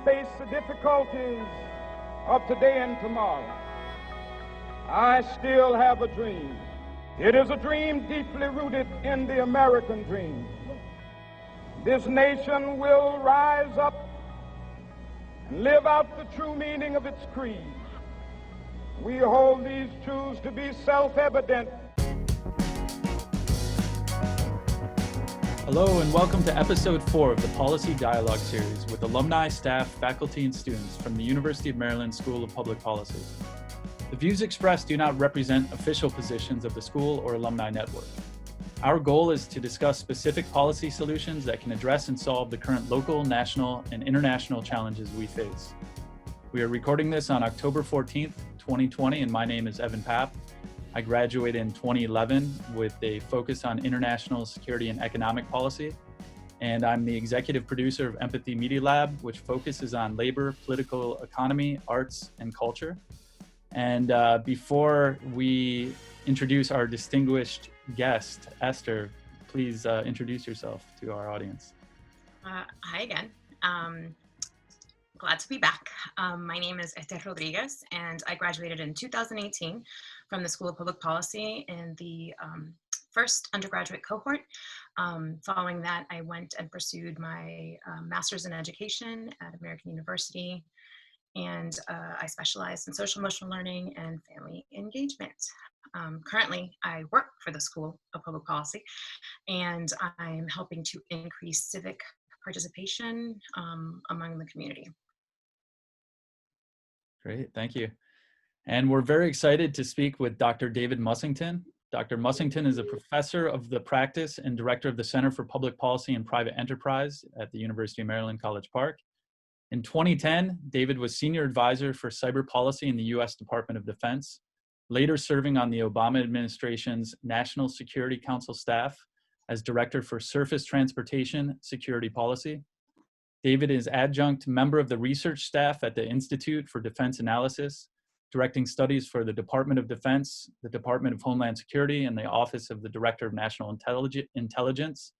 face the difficulties of today and tomorrow, I still have a dream. It is a dream deeply rooted in the American dream. This nation will rise up and live out the true meaning of its creed. We hold these truths to be self-evident. Hello and welcome to Episode 4 of the Policy Dialogue Series with alumni, staff, faculty, and students from the University of Maryland School of Public Policy. The views expressed do not represent official positions of the school or alumni network. Our goal is to discuss specific policy solutions that can address and solve the current local, national, and international challenges we face. We are recording this on October 14th, 2020, and my name is Evan Papp. I graduated in 2011 with a focus on international security and economic policy, and I'm the executive producer of Empathy Media Lab, which focuses on labor, political economy, arts, and culture. And before we introduce our distinguished guest, Esther, please introduce yourself to our audience. Hi again. Glad to be back. My name is Esther Rodriguez, and I graduated in 2018 from the School of Public Policy in the first undergraduate cohort. Following that, I went and pursued my master's in education at American University, and I specialized in social emotional learning and family engagement. Currently, I work for the School of Public Policy, and I'm helping to increase civic participation among the community. Great, thank you. And we're very excited to speak with Dr. David Mussington. Dr. Mussington is a professor of the practice and director of the Center for Public Policy and Private Enterprise at the University of Maryland, College Park. In 2010, David was senior advisor for cyber policy in the U.S. Department of Defense, later serving on the Obama administration's National Security Council staff as director for surface transportation security policy. David is adjunct member of the research staff at the Institute for Defense Analyses, directing studies for the Department of Defense, the Department of Homeland Security, and the Office of the Director of National Intelligence.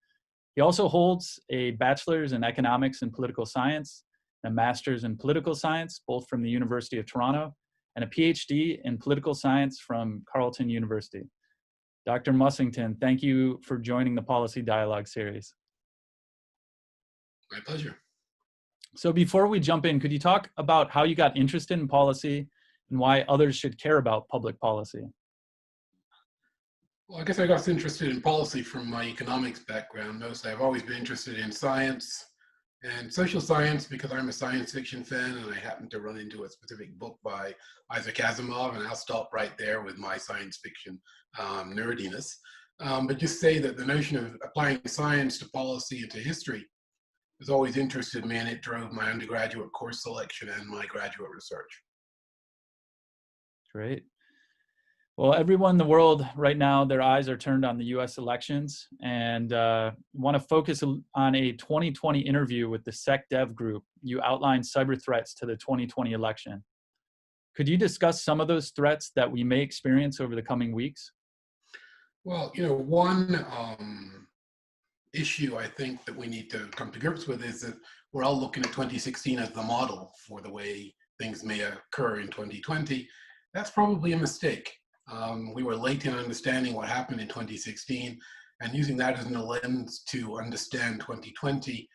He also holds a bachelor's in economics and political science, a master's in political science, both from the University of Toronto, and a Ph.D. in political science from Carleton University. Dr. Mussington, thank you for joining the Policy Dialogue series. My pleasure. So before we jump in, could you talk about how you got interested in policy and why others should care about public policy? Well, I guess I got interested in policy from my economics background. Mostly, I've always been interested in science and social science because I'm a science fiction fan, and I happened to run into a specific book by Isaac Asimov, and I'll stop right there with my science fiction nerdiness. But just say that the notion of applying science to policy and to history has always interested me, and it drove my undergraduate course selection and my graduate research. Great. Well, everyone in the world right now, their eyes are turned on the US elections, and want to focus on a 2020 interview with the SecDev group. You outlined cyber threats to the 2020 election. Could you discuss some of those threats that we may experience over the coming weeks? Well, one issue I think that we need to come to grips with is that we're all looking at 2016 as the model for the way things may occur in 2020. That's probably a mistake. We were late in understanding what happened in 2016, and using that as a lens to understand 2020,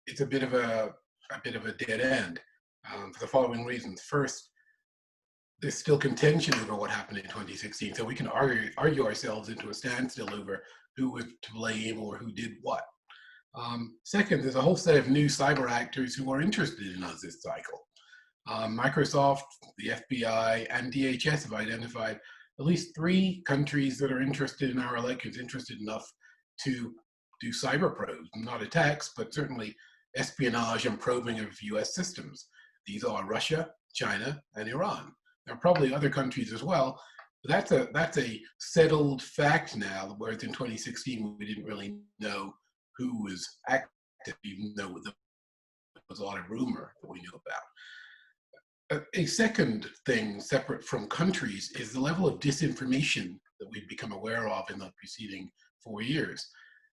it's a bit of a dead end for the following reasons. First, there's still contention over what happened in 2016, so we can argue ourselves into a standstill over who was to blame or who did what. Second, there's a whole set of new cyber actors who are interested in us this cycle. Microsoft, the FBI, and DHS have identified at least 3 countries that are interested in our elections, interested enough to do cyber probes, not attacks, but certainly espionage and probing of US systems. These are Russia, China, and Iran. There are probably other countries as well, but that's a settled fact now, whereas in 2016 we didn't really know who was active, even though there was a lot of rumor that we knew about. A second thing, separate from countries, is the level of disinformation that we've become aware of in the preceding 4 years.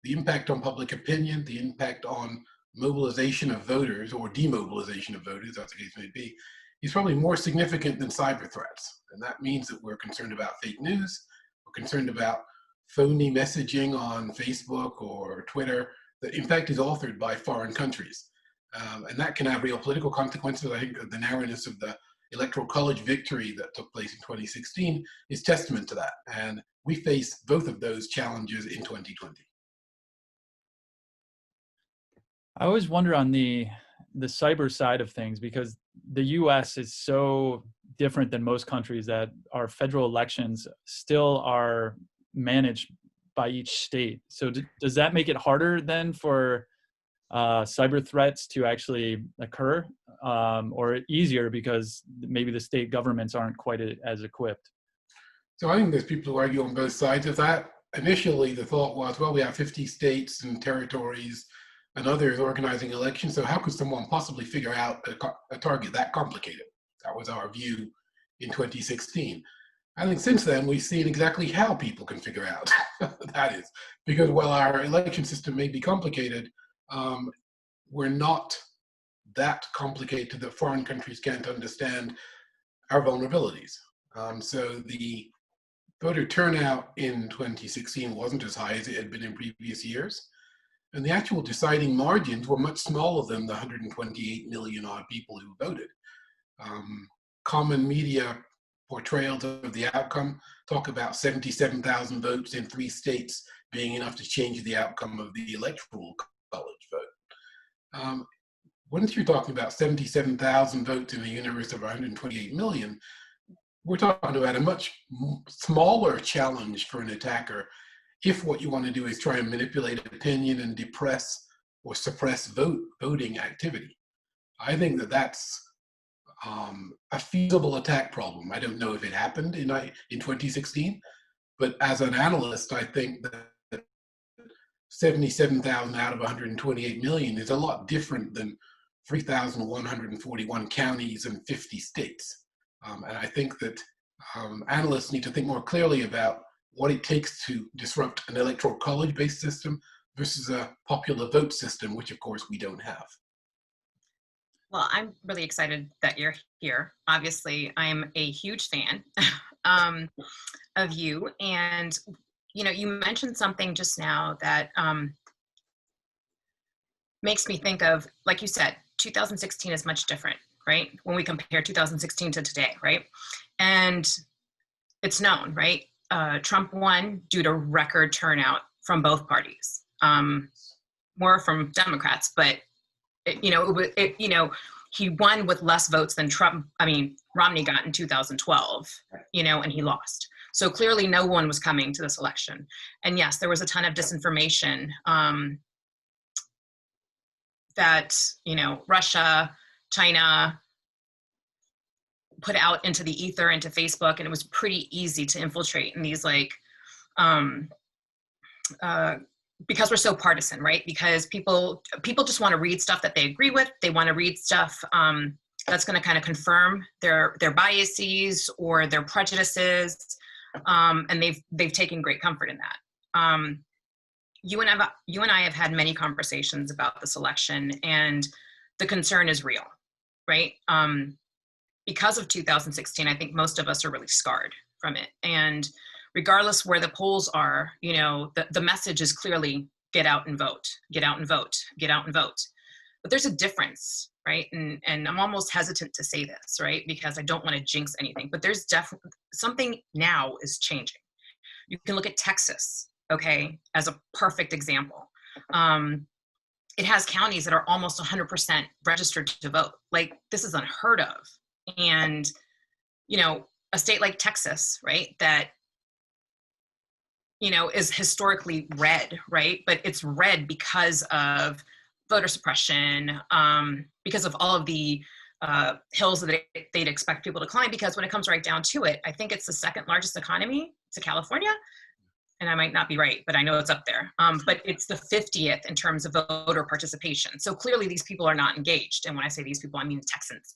The impact on public opinion, the impact on mobilization of voters or demobilization of voters, as the case may be, is probably more significant than cyber threats. And that means that we're concerned about fake news, we're concerned about phony messaging on Facebook or Twitter that in fact is authored by foreign countries. And that can have real political consequences. I think the narrowness of the Electoral College victory that took place in 2016 is testament to that. And we face both of those challenges in 2020. I always wonder on the cyber side of things, because the US is so different than most countries that our federal elections still are managed by each state. So does that make it harder then for cyber threats to actually occur, or easier because maybe the state governments aren't quite as equipped? So I think there's people who argue on both sides of that. Initially, the thought was, well, we have 50 states and territories and others organizing elections, so how could someone possibly figure out a target that complicated? That was our view in 2016. I think since then, we've seen exactly how people can figure out that is. Because while our election system may be complicated, we're not that complicated that foreign countries can't understand our vulnerabilities. So the voter turnout in 2016 wasn't as high as it had been in previous years. And the actual deciding margins were much smaller than the 128 million odd people who voted. Common media portrayals of the outcome talk about 77,000 votes in 3 states being enough to change the outcome of the Electoral College vote. Once you're talking about 77,000 votes in a universe of 128 million, we're talking about a much smaller challenge for an attacker if what you want to do is try and manipulate opinion and depress or suppress voting activity. I think that that's a feasible attack problem. I don't know if it happened in 2016, but as an analyst, I think that 77,000 out of 128 million is a lot different than 3,141 counties and 50 states. And I think that analysts need to think more clearly about what it takes to disrupt an electoral college-based system versus a popular vote system, which of course we don't have. Well, I'm really excited that you're here. Obviously, I'm a huge fan of you. And, you know, you mentioned something just now that makes me think of, like you said, 2016 is much different, right? When we compare 2016 to today, right? And it's known, right? Trump won due to record turnout from both parties, more from Democrats, but he won with less votes than Romney got in 2012, and he lost. So clearly no one was coming to this election. And yes, there was a ton of disinformation that, Russia, China put out into the ether, into Facebook, and it was pretty easy to infiltrate in these because we're so partisan, right? Because people just want to read stuff that they agree with. They want to read stuff that's going to kind of confirm their biases or their prejudices, and they've taken great comfort in that. You and I have had many conversations about this election, and the concern is real, right? Because of 2016, I think most of us are really scarred from it. And regardless where the polls are, the message is clearly get out and vote, get out and vote, get out and vote. But there's a difference, right? And I'm almost hesitant to say this, right? Because I don't want to jinx anything, but there's definitely something now is changing. You can look at Texas, okay, as a perfect example. It has counties that are almost 100% registered to vote. Like, this is unheard of. And, a state like Texas, right, that, is historically red, right? But it's red because of voter suppression, because of all of the hills that they'd expect people to climb, because when it comes right down to it, I think it's the second largest economy to California. And I might not be right, but I know it's up there. But it's the 50th in terms of voter participation. So clearly these people are not engaged. And when I say these people, I mean Texans.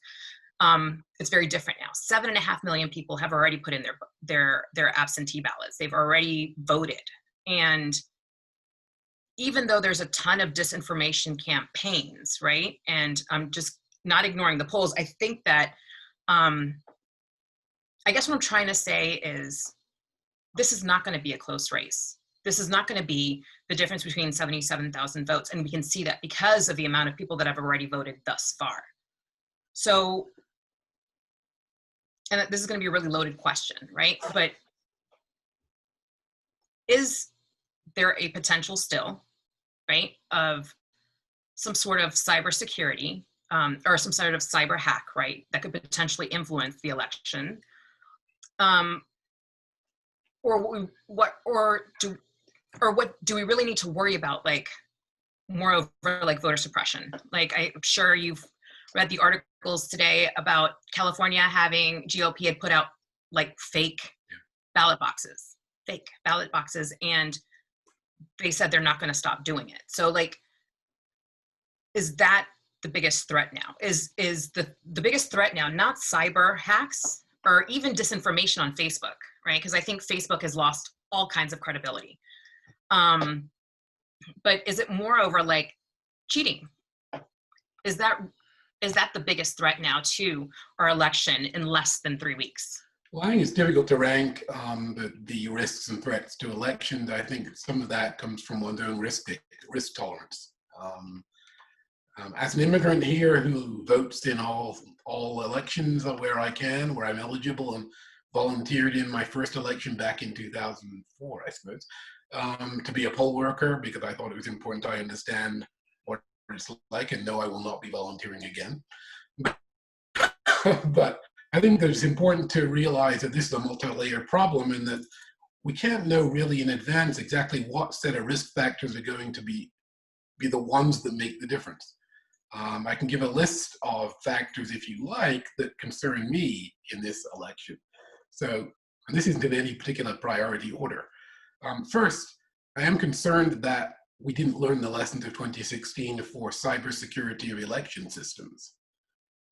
It's very different now. 7.5 million people have already put in their absentee ballots. They've already voted. And even though there's a ton of disinformation campaigns, right? And I'm just not ignoring the polls. I think that, I guess what I'm trying to say is this is not going to be a close race. This is not going to be the difference between 77,000 votes. And we can see that because of the amount of people that have already voted thus far. So, and this is going to be a really loaded question, right? But is there a potential still, right, of some sort of cybersecurity or some sort of cyber hack, right, that could potentially influence the election? Or what do we really need to worry about, like, moreover, like voter suppression? Like, I'm sure you've read the articles today about California having, GOP had put out like fake ballot boxes, and they said they're not going to stop doing it. So, like, is that the biggest threat now? Is the biggest threat now not cyber hacks or even disinformation on Facebook, right? Because I think Facebook has lost all kinds of credibility. But is it moreover like cheating? Is that the biggest threat now to our election in less than 3 weeks? Well, I think it's difficult to rank the risks and threats to elections. I think some of that comes from one's own risk tolerance. As an immigrant here who votes in all elections where I can, where I'm eligible, and volunteered in my first election back in 2004, I suppose, to be a poll worker because I thought it was important I understand what it's like, and no, I will not be volunteering again. But I think that it's important to realize that this is a multi-layered problem and that we can't know really in advance exactly what set of risk factors are going to be the ones that make the difference. I can give a list of factors, if you like, that concern me in this election. So, and this isn't in any particular priority order. First, I am concerned that we didn't learn the lessons of 2016 for cybersecurity of election systems.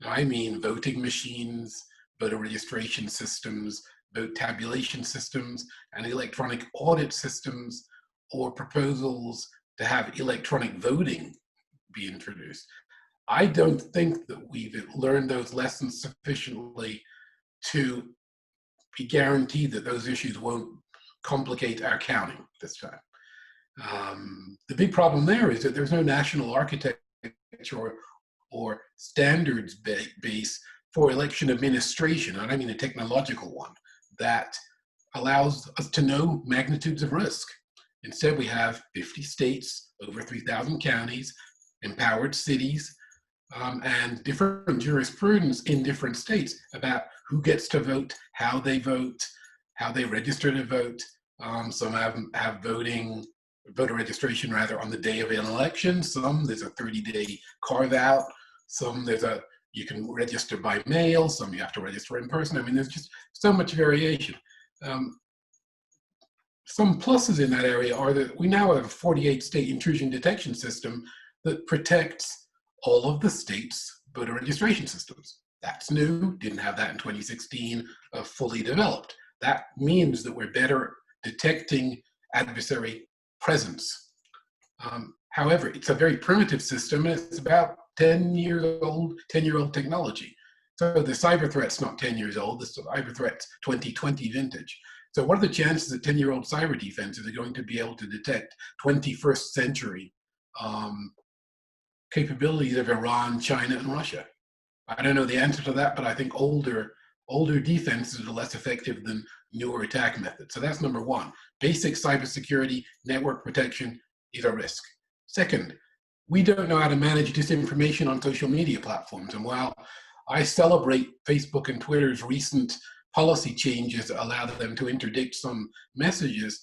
I mean voting machines, voter registration systems, vote tabulation systems, and electronic audit systems, or proposals to have electronic voting be introduced. I don't think that we've learned those lessons sufficiently to be guaranteed that those issues won't complicate our counting this time. The big problem there is that there's no national architecture or standards base for election administration, and I mean a technological one, that allows us to know magnitudes of risk. Instead, we have 50 states, over 3,000 counties, empowered cities, and different jurisprudence in different states about who gets to vote, how they register to vote. Some have voter registration rather on the day of an election. Some there's a 30-day carve out. Some you can register by mail. Some you have to register in person. I mean, there's just so much variation. Some pluses in that area are that we now have a 48-state intrusion detection system that protects all of the states' voter registration systems. That's new, didn't have that in 2016, fully developed. That means that we're better detecting adversary presence. However, it's a very primitive system, and it's about 10-year-old technology. So the cyber threat's not 10 years old, the cyber threat's 2020 vintage. So what are the chances that 10-year-old cyber defenses are going to be able to detect 21st century capabilities of Iran, China, and Russia? I don't know the answer to that, but I think older defenses are less effective than newer attack methods. So that's number one. Basic cybersecurity, network protection is a risk. Second, we don't know how to manage disinformation on social media platforms. And while I celebrate Facebook and Twitter's recent policy changes that allow them to interdict some messages,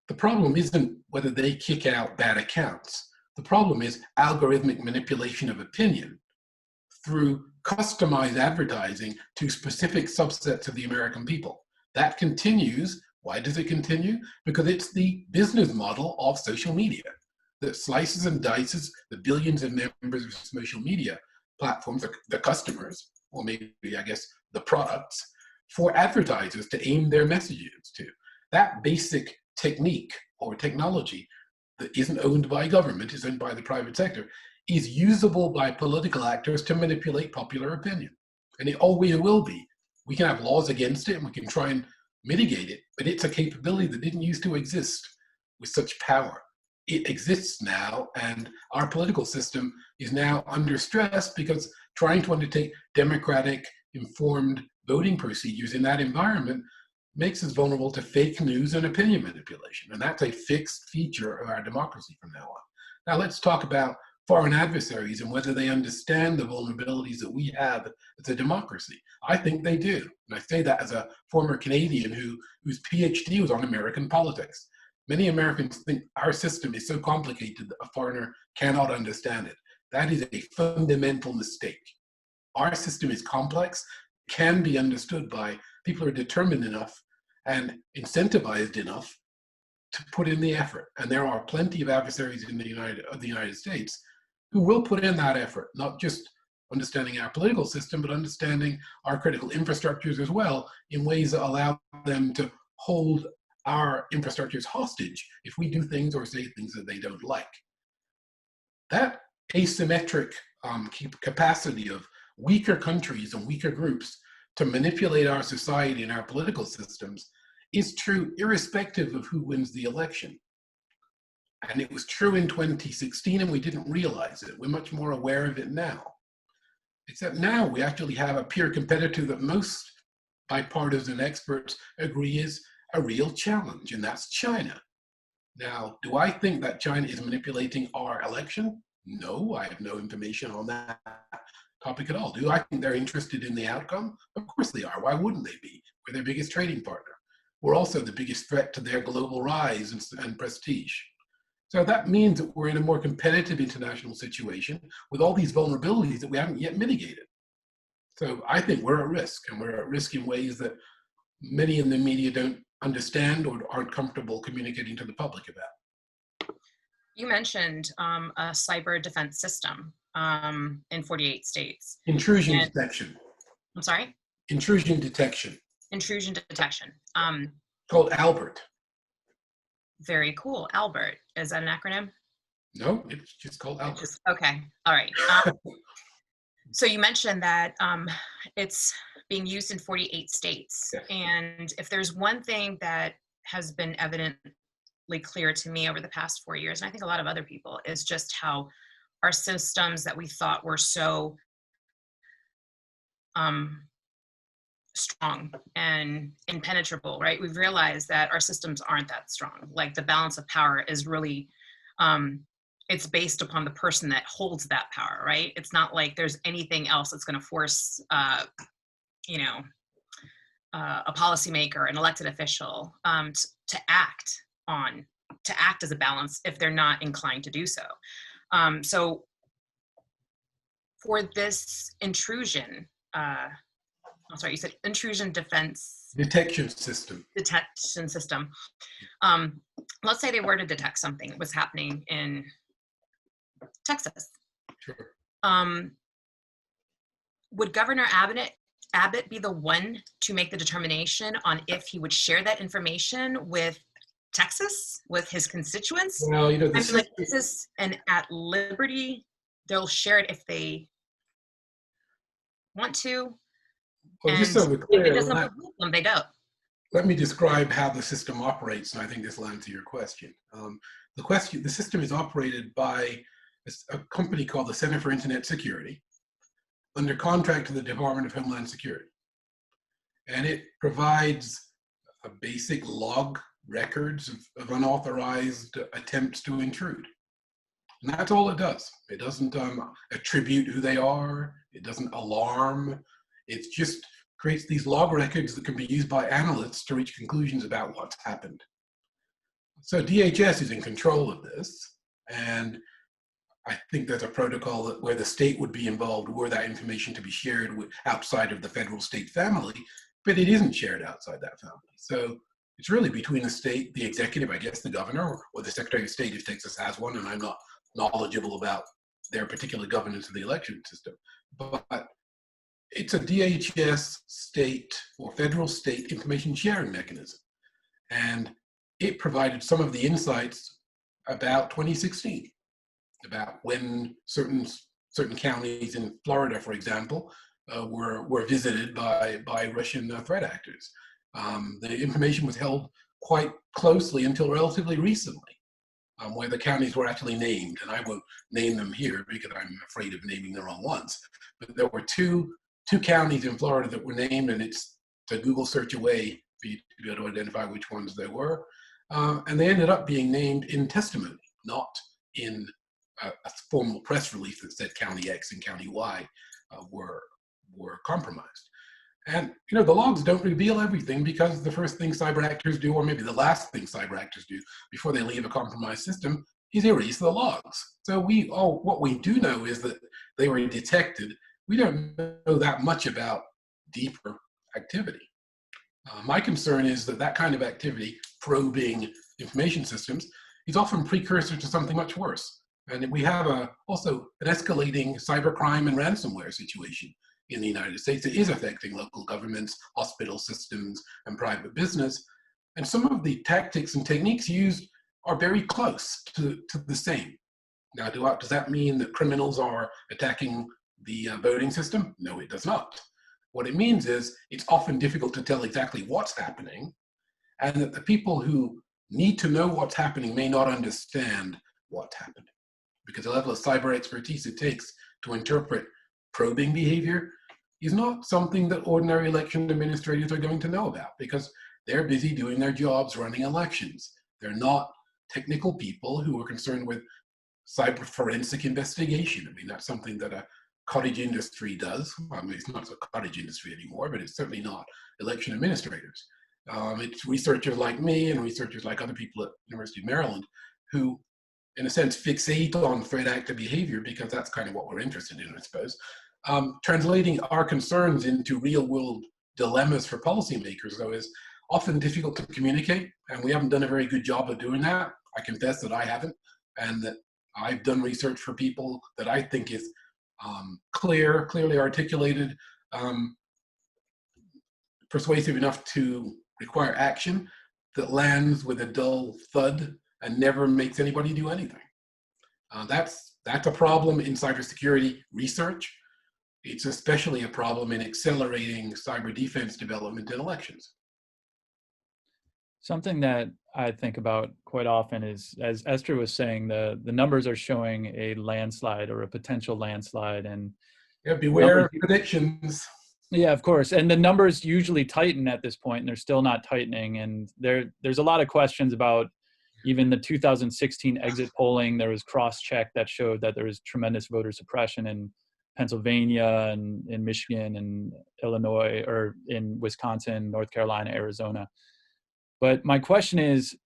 the problem isn't whether they kick out bad accounts. The problem is algorithmic manipulation of opinion through customized advertising to specific subsets of the American people. That continues. Why does it continue? Because it's the business model of social media that slices and dices the billions of members of social media platforms, the customers, or maybe I guess the products, for advertisers to aim their messages to. That basic technique or technology that isn't owned by government, is owned by the private sector, is usable by political actors to manipulate popular opinion. And it always will be. We can have laws against it and we can try and mitigate it, but it's a capability that didn't used to exist with such power. It exists now, and our political system is now under stress because trying to undertake democratic, informed voting procedures in that environment makes us vulnerable to fake news and opinion manipulation. And that's a fixed feature of our democracy from now on. Now let's talk about foreign adversaries and whether they understand the vulnerabilities that we have as a democracy. I think they do. And I say that as a former Canadian whose Ph.D. was on American politics. Many Americans think our system is so complicated that a foreigner cannot understand it. That is a fundamental mistake. Our system is complex, can be understood by people who are determined enough and incentivized enough to put in the effort. And there are plenty of adversaries in the United States who will put in that effort, not just understanding our political system, but understanding our critical infrastructures as well in ways that allow them to hold our infrastructures hostage if we do things or say things that they don't like. That asymmetric capacity of weaker countries and weaker groups to manipulate our society and our political systems is true irrespective of who wins the election. And it was true in 2016 and we didn't realize it. We're much more aware of it now. Except now we actually have a peer competitor that most bipartisan experts agree is a real challenge, and that's China. Now, do I think that China is manipulating our election? No, I have no information on that topic at all. Do I think they're interested in the outcome? Of course they are. Why wouldn't they be? We're their biggest trading partner. We're also the biggest threat to their global rise and prestige. So that means that we're in a more competitive international situation with all these vulnerabilities that we haven't yet mitigated. So I think we're at risk, and we're at risk in ways that many in the media don't understand or aren't comfortable communicating to the public about. You mentioned a cyber defense system in 48 states. Intrusion detection. I'm sorry? Intrusion detection. Intrusion detection. Called Albert. Very cool. Albert. Is that an acronym? No, it's just called Albert. Okay. All right. So you mentioned that it's being used in 48 states. Yes. And if there's one thing that has been evidently clear to me over the past 4 years, and I think a lot of other people, is just how our systems that we thought were so strong and impenetrable, right? We've realized that our systems aren't that strong. Like the balance of power is really, it's based upon the person that holds that power, right? It's not like there's anything else that's going to force, a policymaker, an elected official, to act as a balance if they're not inclined to do so. So for this intrusion, I'm sorry, you said intrusion defense detection system. Let's say they were to detect something that was happening in Texas. Sure. Would Governor Abbott be the one to make the determination on if he would share that information with Texas, with his constituents? Well, like Texas and at liberty, they'll share it if they want to. Well, and just so we're clear, if it doesn't behoove them, they don't. Let me describe how the system operates, and I think this will answer your question. The system is operated by a company called the Center for Internet Security, under contract to the Department of Homeland Security. And it provides a basic log records of unauthorized attempts to intrude. And that's all it does. It doesn't attribute who they are. It doesn't alarm. It just creates these log records that can be used by analysts to reach conclusions about what's happened. So DHS is in control of this, and I think there's a protocol where the state would be involved were that information to be shared outside of the federal state family, but it isn't shared outside that family. So it's really between the state, the executive, I guess the governor, or the Secretary of State if Texas has one, and I'm not knowledgeable about their particular governance of the election system. But it's a DHS state or federal state information sharing mechanism. And it provided some of the insights about 2016, about when certain counties in Florida, for example, were visited by Russian threat actors. The information was held quite closely until relatively recently, where the counties were actually named, and I won't name them here because I'm afraid of naming the wrong ones. But there were two counties in Florida that were named, and it's a Google search away for you to be able to identify which ones they were. And they ended up being named in testimony, not in a formal press release that said County X and County Y were compromised. And the logs don't reveal everything, because the first thing cyber actors do, or maybe the last thing cyber actors do before they leave a compromised system, is erase the logs. So what we do know is that they were detected. We don't know that much about deeper activity. My concern is that kind of activity, probing information systems, is often precursor to something much worse. And we have also an escalating cybercrime and ransomware situation in the United States. It is affecting local governments, hospital systems, and private business. And some of the tactics and techniques used are very close to the same. Now, does that mean that criminals are attacking the voting system? No, it does not. What it means is it's often difficult to tell exactly what's happening, and that the people who need to know what's happening may not understand what's happening, because the level of cyber expertise it takes to interpret probing behavior is not something that ordinary election administrators are going to know about, because they're busy doing their jobs running elections. They're not technical people who are concerned with cyber forensic investigation. I mean, that's something that a cottage industry does. I mean, it's not a cottage industry anymore, but it's certainly not election administrators. It's researchers like me and researchers like other people at University of Maryland who, in a sense, fixate on threat actor behavior, because that's kind of what we're interested in, I suppose. Translating our concerns into real-world dilemmas for policymakers, though, is often difficult to communicate, and we haven't done a very good job of doing that. I confess that I haven't, and that I've done research for people that I think is clearly articulated, persuasive enough to require action, that lands with a dull thud and never makes anybody do anything. That's a problem in cybersecurity research. It's especially a problem in accelerating cyber defense development in elections. Something that I think about quite often is, as Esther was saying, the numbers are showing a landslide or a potential landslide, and yeah, beware of predictions. Yeah, of course. And the numbers usually tighten at this point, and they're still not tightening. And there's a lot of questions about even the 2016 exit polling. There was cross-check that showed that there was tremendous voter suppression in Pennsylvania and in Michigan and Illinois, or in Wisconsin, North Carolina, Arizona. But my question is,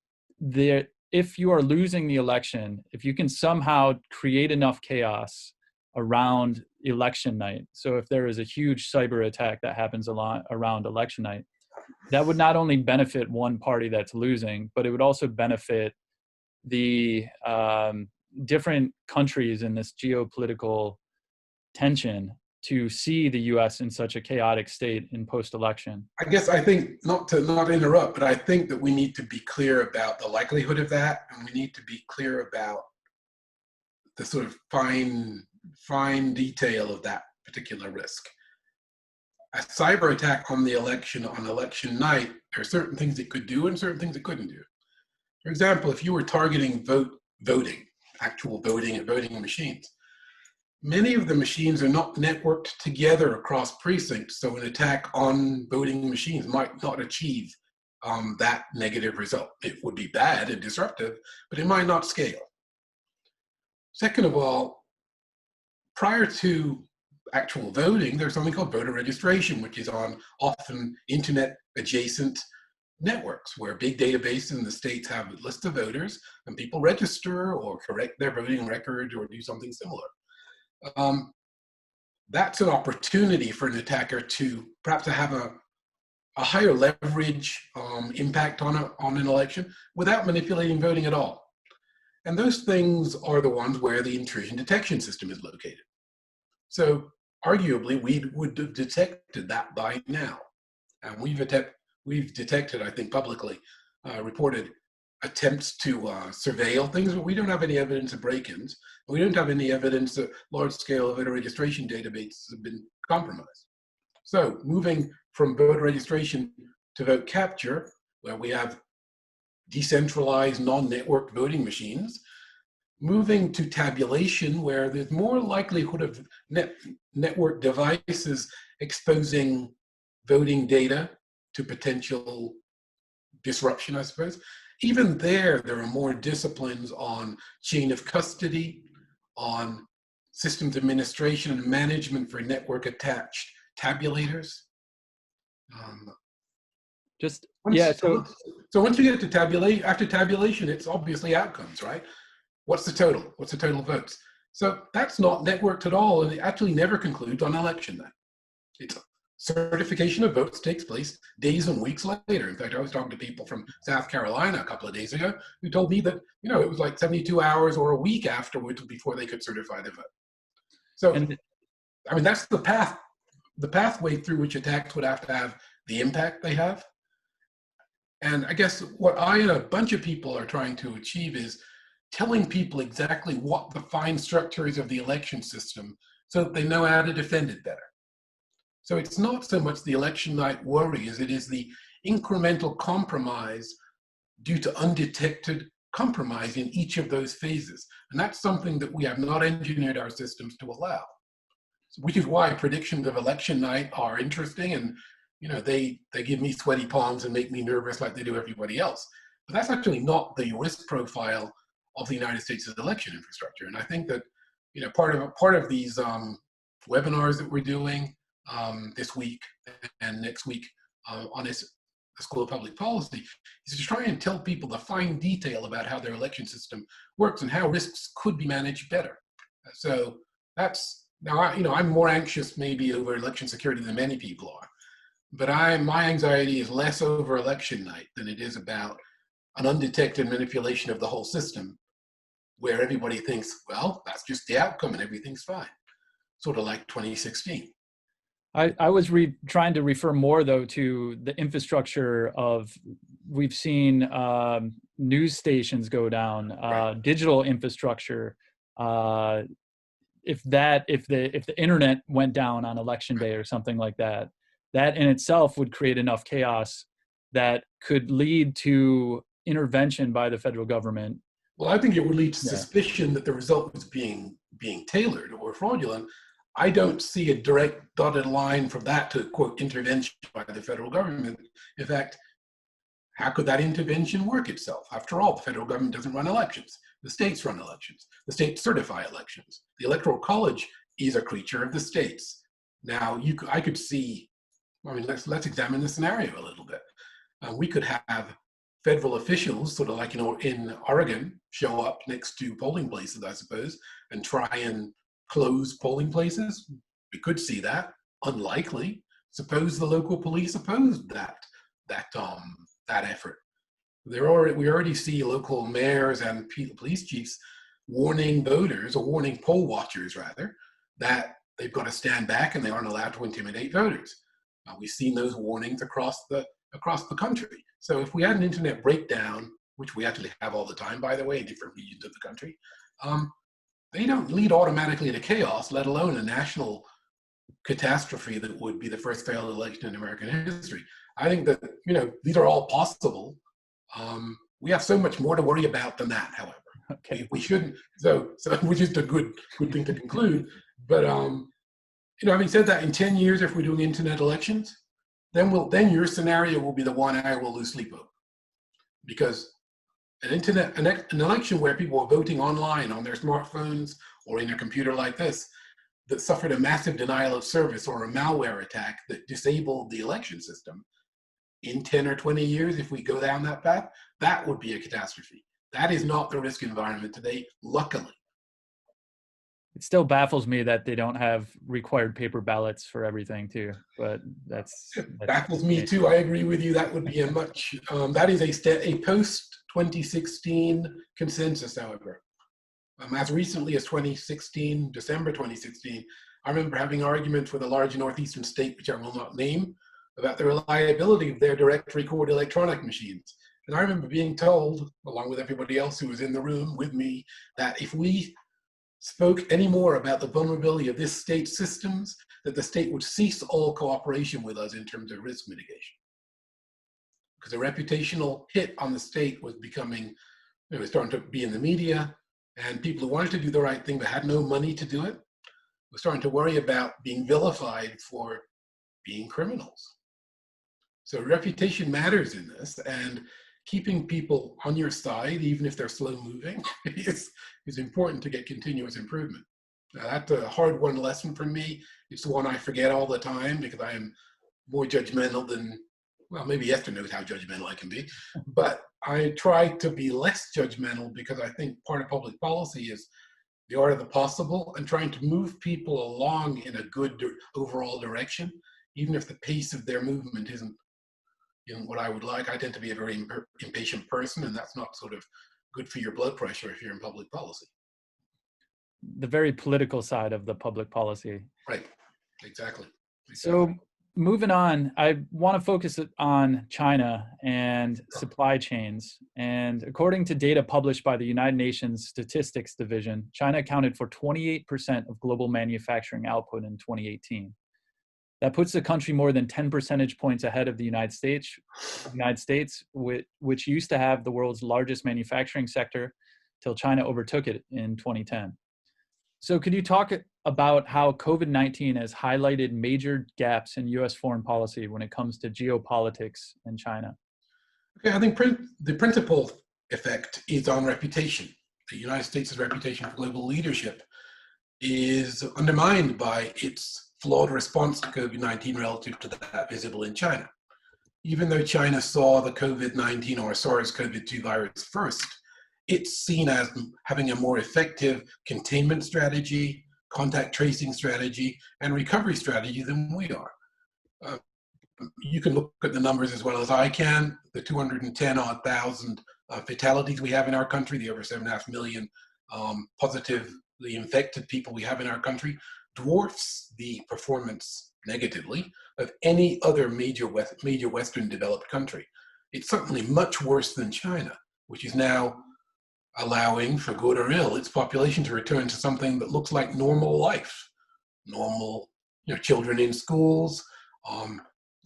if you are losing the election, if you can somehow create enough chaos around election night, so if there is a huge cyber attack that happens a lot around election night, that would not only benefit one party that's losing, but it would also benefit the different countries in this geopolitical tension to see the U.S. in such a chaotic state in post-election. I think, not to interrupt, but I think that we need to be clear about the likelihood of that, and we need to be clear about the sort of fine detail of that particular risk. A cyber attack on the election on election night, there are certain things it could do and certain things it couldn't do. For example, if you were targeting actual voting at voting machines, many of the machines are not networked together across precincts, so an attack on voting machines might not achieve that negative result. It would be bad and disruptive, but it might not scale. Second of all, prior to actual voting, there's something called voter registration, which is on often internet-adjacent networks where big databases in the states have a list of voters, and people register or correct their voting record or do something similar. That's an opportunity for an attacker to perhaps have a higher leverage impact on an election without manipulating voting at all. And those things are the ones where the intrusion detection system is located. So arguably, we would have detected that by now. And we've detected, I think publicly, reported attempts to surveil things, but we don't have any evidence of break-ins. We don't have any evidence that large-scale voter registration databases have been compromised. So moving from voter registration to vote capture, where we have decentralized, non-networked voting machines, moving to tabulation, where there's more likelihood of network devices exposing voting data to potential disruption, I suppose. Even there are more disciplines on chain of custody, on systems administration and management for network attached tabulators. So once you get to tabulate, after tabulation, it's obviously outcomes, right? What's the total? What's the total votes? So that's not networked at all, and it actually never concludes on election night. It's certification of votes takes place days and weeks later. In fact, I was talking to people from South Carolina a couple of days ago who told me that, you know, it was like 72 hours or a week afterwards before they could certify the vote. So, I mean, that's the pathway through which attacks would have to have the impact they have. And I guess what I and a bunch of people are trying to achieve is telling people exactly what the fine structure is of the election system so that they know how to defend it better. So it's not so much the election night worry as it is the incremental compromise due to undetected compromise in each of those phases. And that's something that we have not engineered our systems to allow, which is why predictions of election night are interesting. And, you know, they give me sweaty palms and make me nervous like they do everybody else. But that's actually not the risk profile of the United States' election infrastructure. And I think that, you know, part of these webinars that we're doing this week and next week on the School of Public Policy is to try and tell people the fine detail about how their election system works and how risks could be managed better. So that's, now, I'm more anxious maybe over election security than many people are, but my anxiety is less over election night than it is about an undetected manipulation of the whole system where everybody thinks, well, that's just the outcome and everything's fine. Sort of like 2016. I was trying to refer more, though, to the infrastructure of, we've seen news stations go down, right. Digital infrastructure. If the internet went down on election day or something like that, that in itself would create enough chaos that could lead to intervention by the federal government. Well, I think it would lead to suspicion that the result was being tailored or fraudulent. I don't see a direct dotted line from that to, quote, intervention by the federal government. In fact, how could that intervention work itself? After all, the federal government doesn't run elections. The states run elections. The states certify elections. The Electoral College is a creature of the states. Now, I could see, I mean, let's examine the scenario a little bit. We could have federal officials, sort of like, you know, in Oregon, show up next to polling places, I suppose, and try and close polling places. We could see that. Unlikely. Suppose the local police opposed that effort. We already see local mayors and police chiefs warning voters, or warning poll watchers rather, that they've got to stand back and they aren't allowed to intimidate voters. We've seen those warnings across the country. So if we had an internet breakdown, which we actually have all the time, by the way, in different regions of the country, they don't lead automatically to chaos, let alone a national catastrophe that would be the first failed election in American history. I think that, you know, these are all possible. We have so much more to worry about than that, however. Okay. We shouldn't, so which is a good thing to conclude. But, you know, having said that, in 10 years, if we're doing internet elections, then your scenario will be the one I will lose sleep over. Because an election where people are voting online on their smartphones or in a computer like this, that suffered a massive denial of service or a malware attack that disabled the election system, in 10 or 20 years, if we go down that path, that would be a catastrophe. That is not the risk environment today, luckily. It still baffles me that they don't have required paper ballots for everything too, but that's baffles me too. I agree with you. That would be a much, that is a post-2016 consensus, however. As recently as December 2016, I remember having arguments with a large northeastern state, which I will not name, about the reliability of their direct record electronic machines. And I remember being told, along with everybody else who was in the room with me, that if we spoke any more about the vulnerability of this state's systems, that the state would cease all cooperation with us in terms of risk mitigation. Because a reputational hit on the state was becoming, it was starting to be in the media, and people who wanted to do the right thing but had no money to do it were starting to worry about being vilified for being criminals. So reputation matters in this, and keeping people on your side, even if they're slow moving, is important to get continuous improvement. Now, that's a hard-won lesson for me. It's the one I forget all the time because I am more judgmental than, well, maybe Esther knows how judgmental I can be, but I try to be less judgmental because I think part of public policy is the art of the possible and trying to move people along in a good overall direction, even if the pace of their movement isn't what I would like. I tend to be a very impatient person, and that's not sort of good for your blood pressure if you're in public policy. The very political side of the public policy. Right, exactly. So moving on, I want to focus on China and supply chains. And according to data published by the United Nations Statistics Division, China accounted for 28% of global manufacturing output in 2018. That puts the country more than 10 percentage points ahead of the United States, which used to have the world's largest manufacturing sector till China overtook it in 2010. So could you talk about how COVID-19 has highlighted major gaps in U.S. foreign policy when it comes to geopolitics and China? Okay, I think the principal effect is on reputation. The United States' reputation for global leadership is undermined by its flawed response to COVID-19 relative to that visible in China. Even though China saw the COVID-19 or SARS-CoV-2 virus first, it's seen as having a more effective containment strategy, contact tracing strategy, and recovery strategy than we are. You can look at the numbers as well as I can. The 210,000 fatalities we have in our country, the over 7.5 million positively infected people we have in our country, dwarfs the performance negatively of any other major Western developed country. It's certainly much worse than China, which is now allowing, for good or ill, its population to return to something that looks like normal life. Normal, children in schools,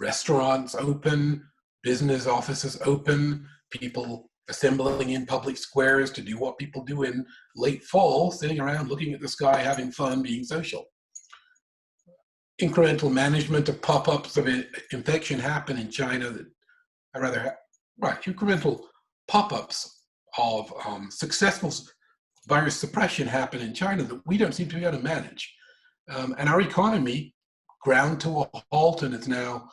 restaurants open, business offices open, people assembling in public squares to do what people do in late fall, sitting around looking at the sky, having fun, being social. Incremental management of pop-ups of infection happen in China incremental pop-ups of successful virus suppression happen in China that we don't seem to be able to manage. And our economy ground to a halt and is now,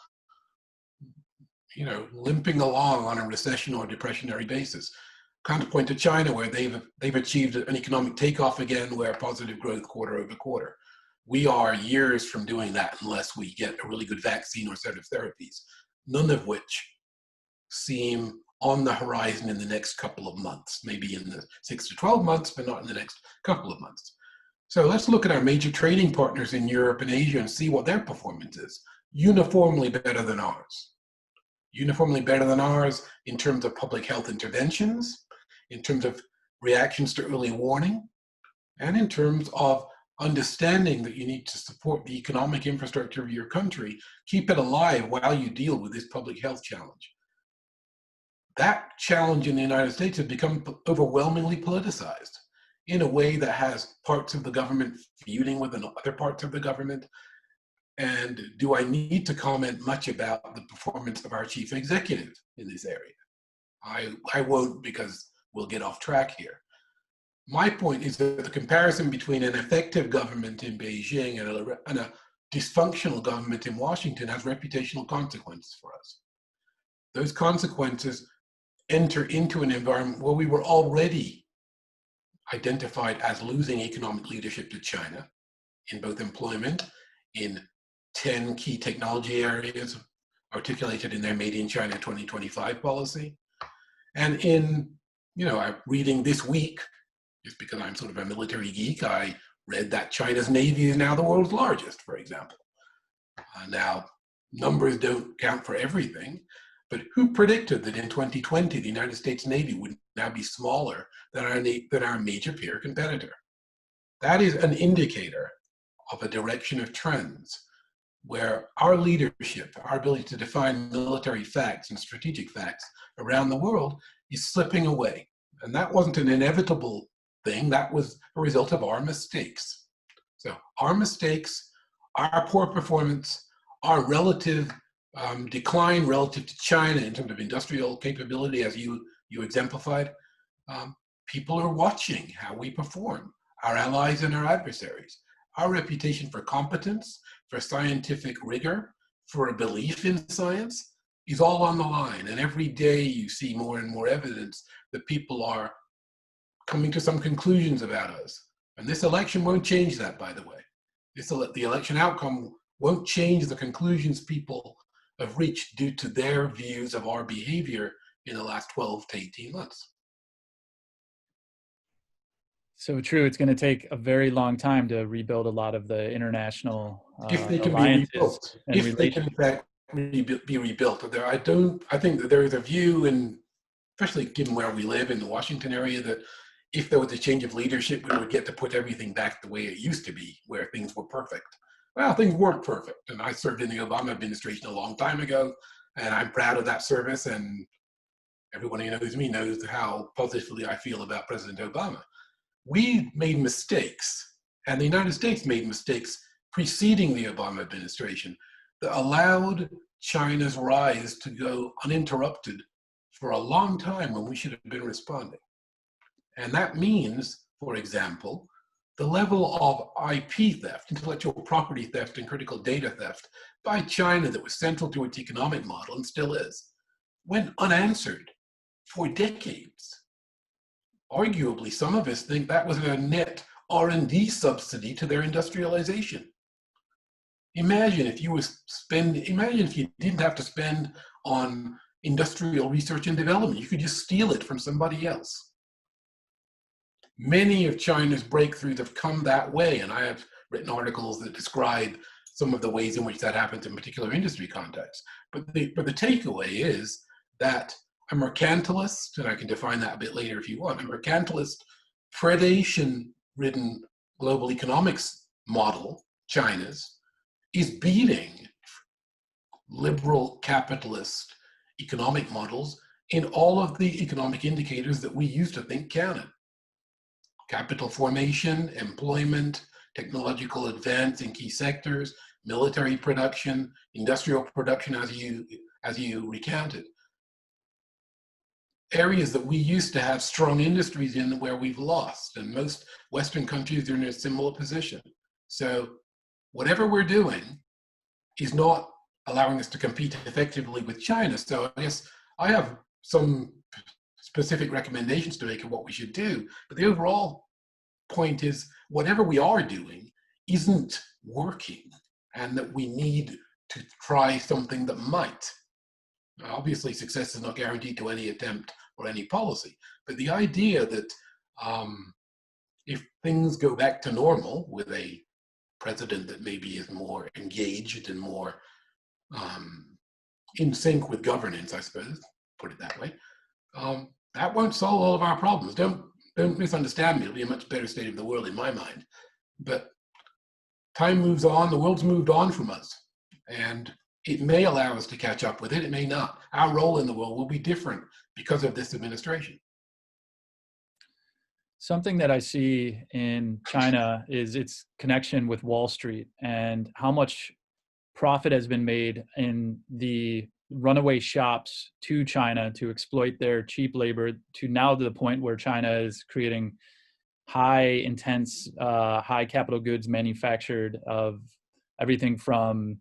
limping along on a recession or depressionary basis. Counterpoint to China, where they've achieved an economic takeoff again, where positive growth quarter over quarter. We are years from doing that unless we get a really good vaccine or set of therapies, none of which seem on the horizon in the next couple of months, maybe in the 6 to 12 months, but not in the next couple of months. So let's look at our major trading partners in Europe and Asia and see what their performance is. Uniformly better than ours. Uniformly better than ours in terms of public health interventions, in terms of reactions to early warning, and in terms of understanding that you need to support the economic infrastructure of your country, keep it alive while you deal with this public health challenge. That challenge in the United States has become overwhelmingly politicized in a way that has parts of the government feuding with other parts of the government. And do I need to comment much about the performance of our chief executive in this area? I won't, because we'll get off track here. My point is that the comparison between an effective government in Beijing and a dysfunctional government in Washington has reputational consequences for us. Those consequences enter into an environment where we were already identified as losing economic leadership to China in both employment, in 10 key technology areas articulated in their Made in China 2025 policy. And in, I'm reading this week, just because I'm sort of a military geek, I read that China's Navy is now the world's largest, for example. Now, numbers don't count for everything, But who predicted that in 2020, the United States Navy would now be smaller than our major peer competitor? That is an indicator of a direction of trends where our leadership, our ability to define military facts and strategic facts around the world is slipping away. And that wasn't an inevitable thing, that was a result of our mistakes. So our mistakes, our poor performance, our relative decline relative to China in terms of industrial capability, as you exemplified, people are watching how we perform, our allies and our adversaries. Our reputation for competence, for scientific rigor, for a belief in science is all on the line. And every day you see more and more evidence that people are coming to some conclusions about us. And this election won't change that, by the way. The election outcome won't change the conclusions people have reached due to their views of our behavior in the last 12 to 18 months. So true. It's going to take a very long time to rebuild a lot of the international if they can alliances be rebuilt. and if they can in fact be rebuilt. I think that there is a view, and especially given where we live in the Washington area, that if there was a change of leadership, we would get to put everything back the way it used to be, where things were perfect. Well, things weren't perfect, and I served in the Obama administration a long time ago, and I'm proud of that service, and everyone who knows me knows how positively I feel about President Obama. We made mistakes, and the United States made mistakes preceding the Obama administration that allowed China's rise to go uninterrupted for a long time when we should have been responding. And that means, for example, the level of IP theft, intellectual property theft, and critical data theft by China that was central to its economic model and still is, went unanswered for decades. Arguably, some of us think that was a net R&D subsidy to their industrialization. Imagine if you didn't have to spend on industrial research and development. You could just steal it from somebody else. Many of China's breakthroughs have come that way, and I have written articles that describe some of the ways in which that happens in particular industry contexts. But the takeaway is that a mercantilist, and I can define that a bit later if you want, a mercantilist, predation-ridden global economics model, China's, is beating liberal capitalist economic models in all of the economic indicators that we used to think counted. Capital formation, employment, technological advance in key sectors, military production, industrial production, as you recounted. Areas that we used to have strong industries in where we've lost, and most Western countries are in a similar position. So whatever we're doing is not allowing us to compete effectively with China. So I guess I have some specific recommendations to make of what we should do, but the overall point is whatever we are doing isn't working, and that we need to try something that might. Obviously, success is not guaranteed to any attempt or any policy, but the idea that if things go back to normal with a president that maybe is more engaged and more in sync with governance, I suppose, put it that way, that won't solve all of our problems. Don't misunderstand me. It'll be a much better state of the world in my mind. But time moves on. The world's moved on from us. And it may allow us to catch up with it. It may not. Our role in the world will be different because of this administration. Something that I see in China is its connection with Wall Street and how much profit has been made in the runaway shops to China to exploit their cheap labor, to now to the point where China is creating high capital goods manufactured of everything from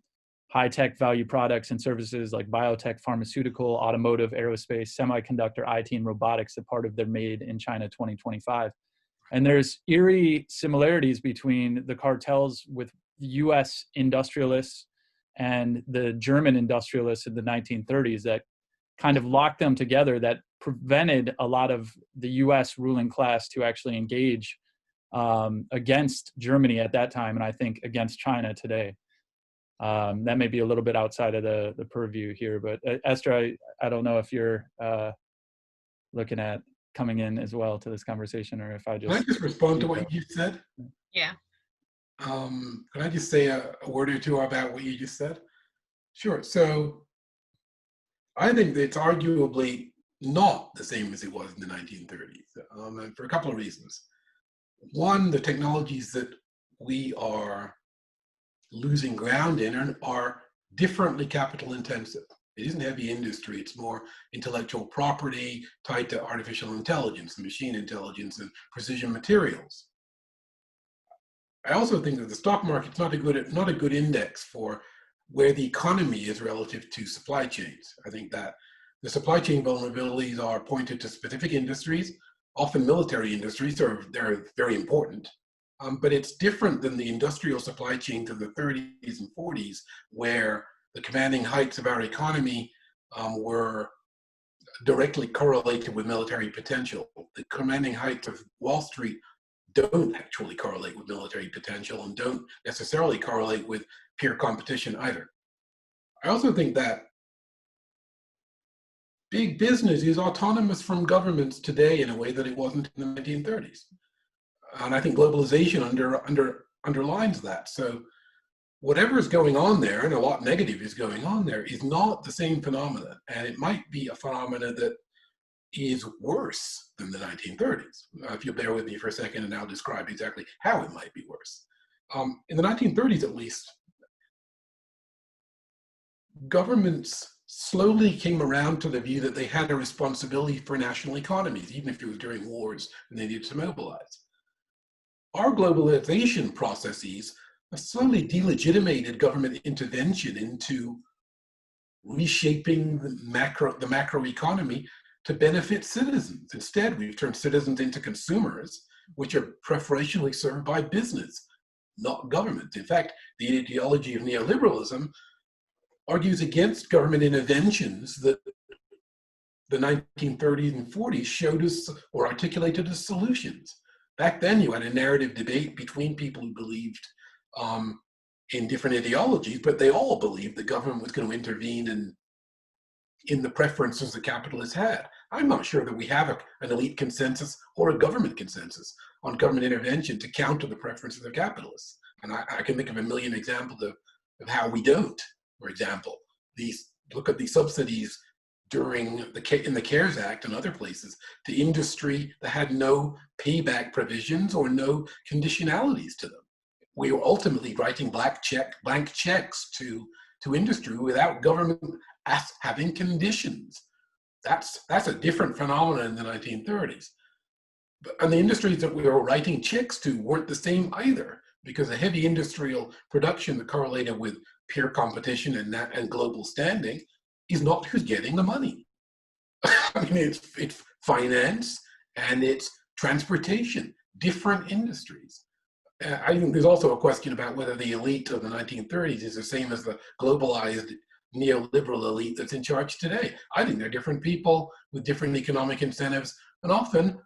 high-tech value products and services like biotech, pharmaceutical, automotive, aerospace, semiconductor, IT, and robotics, a part of their Made in China 2025. And there's eerie similarities between the cartels with US industrialists and the German industrialists in the 1930s that kind of locked them together, that prevented a lot of the US ruling class to actually engage against Germany at that time, and I think against China today. That may be a little bit outside of the purview here, but Esther, I don't know if you're looking at coming in as well to this conversation, or if I just... Can I just respond to what you just said? Yeah. Can I just say a word or two about what you just said? Sure. So I think that it's arguably not the same as it was in the 1930s, and for a couple of reasons. One, the technologies that we are losing ground in are differently capital intensive. It isn't heavy industry, it's more intellectual property tied to artificial intelligence, machine intelligence, and precision materials. I also think that the stock market's not a good index for where the economy is relative to supply chains. I think that the supply chain vulnerabilities are pointed to specific industries, often military industries, they're very important. But it's different than the industrial supply chains of the 30s and 40s, where the commanding heights of our economy were directly correlated with military potential. The commanding heights of Wall Street don't actually correlate with military potential and don't necessarily correlate with peer competition either. I also think that big business is autonomous from governments today in a way that it wasn't in the 1930s. And I think globalization underlines that. So whatever is going on there, and a lot negative is going on there, is not the same phenomenon. And it might be a phenomenon that is worse than the 1930s. If you'll bear with me for a second, and I'll describe exactly how it might be worse. In the 1930s, at least, governments slowly came around to the view that they had a responsibility for national economies, even if it was during wars and they needed to mobilize. Our globalization processes have slowly delegitimated government intervention into reshaping the macro economy to benefit citizens. Instead, we've turned citizens into consumers, which are preferentially served by business, not government. In fact, the ideology of neoliberalism argues against government interventions that the 1930s and 40s showed us or articulated as solutions. Back then, you had a narrative debate between people who believed in different ideologies, but they all believed the government was going to intervene in the preferences the capitalists had. I'm not sure that we have an elite consensus or a government consensus on government intervention to counter the preferences of capitalists. And I can think of a million examples of how we don't. For example, look at the subsidies in the CARES Act and other places to industry that had no payback provisions or no conditionalities to them. We were ultimately writing blank checks to industry without government having conditions. That's a different phenomenon in the 1930s. And the industries that we were writing checks to weren't the same either, because the heavy industrial production that correlated with peer competition and global standing is not who's getting the money. I mean, it's finance and it's transportation, different industries. I think there's also a question about whether the elite of the 1930s is the same as the globalized neoliberal elite that's in charge today. I think they're different people with different economic incentives, and often,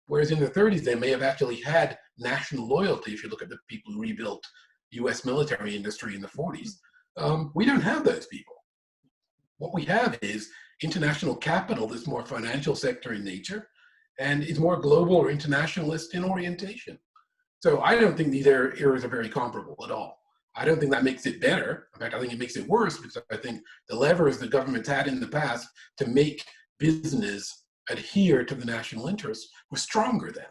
whereas in the 30s they may have actually had national loyalty, if you look at the people who rebuilt US military industry in the 40s, we don't have those people. What we have is international capital that's more financial sector in nature and is more global or internationalist in orientation. So I don't think these eras are very comparable at all. I don't think that makes it better. In fact, I think it makes it worse, because I think the levers the government's had in the past to make business adhere to the national interest were stronger then.